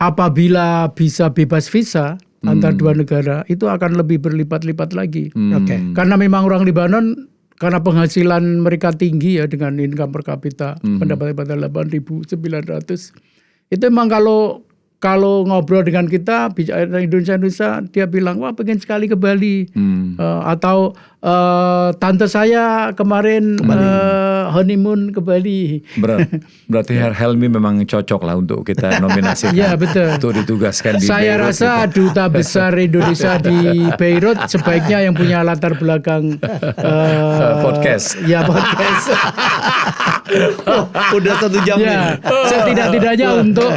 apabila bisa bebas visa antar dua negara itu akan lebih berlipat-lipat lagi. Karena memang orang Libanon, karena penghasilan mereka tinggi ya, dengan income per kapita pendapatan 8.900. Itu memang kalau ngobrol dengan kita bicara Indonesia, dia bilang, wah pengen sekali ke Bali. Atau tante saya kemarin honeymoon ke Bali. Berarti Helmi memang cocok lah untuk kita nominasikan. Ya betul. Untuk ditugaskan di Saya Beirut rasa gitu. duta besar Indonesia di Beirut sebaiknya yang punya latar belakang podcast. Ya podcast. Udah 1 jam ya, setidak-tidaknya untuk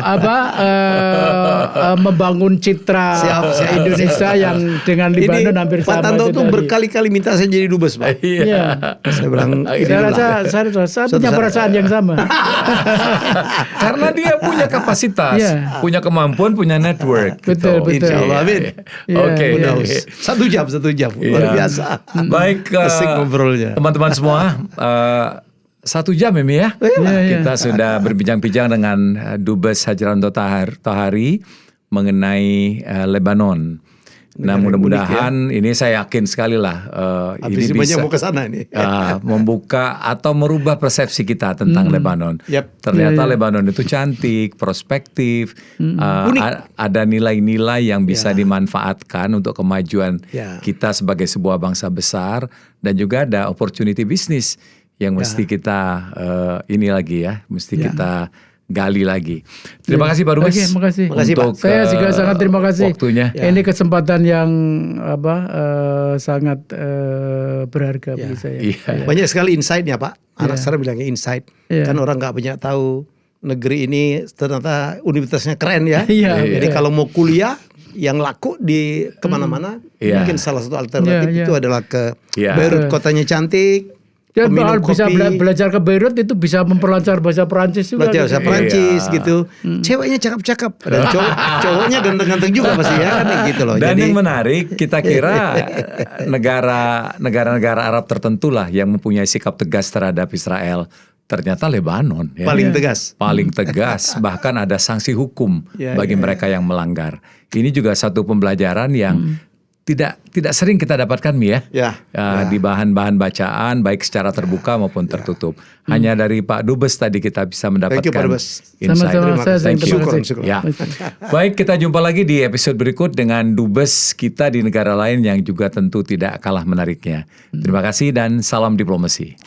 membangun citra Indonesia yang dengan Libanon hampir Pak sama. Tanto tuh berkali-kali minta saya jadi dubes, Pak. Iya. Saya bilang, Saya rasa saya punya perasaan yang sama. Karena dia punya kapasitas, Iya. punya kemampuan, punya network. Betul, gitu. betul. Insya Allah, amin. Iya, Oke. iya. Satu jam, luar Iya. biasa. Baik, Asik ngobrolnya. teman-teman semua, 1 jam ya Mi ya. Iya. Kita sudah berbincang-bincang dengan Dubes Hajranto Tohari mengenai Lebanon. Nah, mudah-mudahan ini saya yakin sekali lah Habis ini banyak bisa mau ke sana nih. membuka atau merubah persepsi kita tentang Lebanon. Yap. Ternyata Lebanon itu cantik, prospektif, ada nilai-nilai yang bisa dimanfaatkan untuk kemajuan Ya. kita sebagai sebuah bangsa besar, dan juga ada opportunity bisnis yang mesti kita ini lagi ya, mesti kita gali lagi. Terima kasih Pak Dubes. Oke, makasih. Makasih, Pak. untuk, Saya juga sangat terima kasih. waktunya. Ini kesempatan yang sangat berharga bagi saya. Iya. Banyak sekali insight-nya Pak. Anak saya bilangnya insight. Iya. Kan orang nggak banyak tahu negeri ini ternyata universitasnya keren ya. Iya, Jadi iya. kalau mau kuliah yang laku di kemana-mana, Iya. mungkin salah satu alternatif Iya, itu iya. adalah ke Iya. Beirut, kotanya cantik. Dan peminum bisa kopi. belajar ke Beirut itu bisa memperlancar bahasa Perancis juga. Belajar bahasa gitu. Perancis Iya. gitu. Ceweknya cakep-cakep. Dan cowoknya ganteng-ganteng juga pasti ya kan gitu loh. Dan Jadi yang menarik, kita kira negara-negara Arab tertentu lah yang mempunyai sikap tegas terhadap Israel. Ternyata Lebanon ya. paling tegas. Paling tegas, bahkan ada sanksi hukum Ya, bagi mereka yang melanggar. Ini juga satu pembelajaran yang tidak sering kita dapatkan Mi ya. Ya. Di bahan-bahan bacaan baik secara terbuka maupun tertutup. Hanya dari Pak Dubes tadi kita bisa mendapatkan Thank you, Pak Dubes. insight. Sama-sama, saya Thank you. terima kasih. Syukur. Ya. Baik, kita jumpa lagi di episode berikut dengan Dubes kita di negara lain yang juga tentu tidak kalah menariknya. Terima kasih dan salam diplomasi.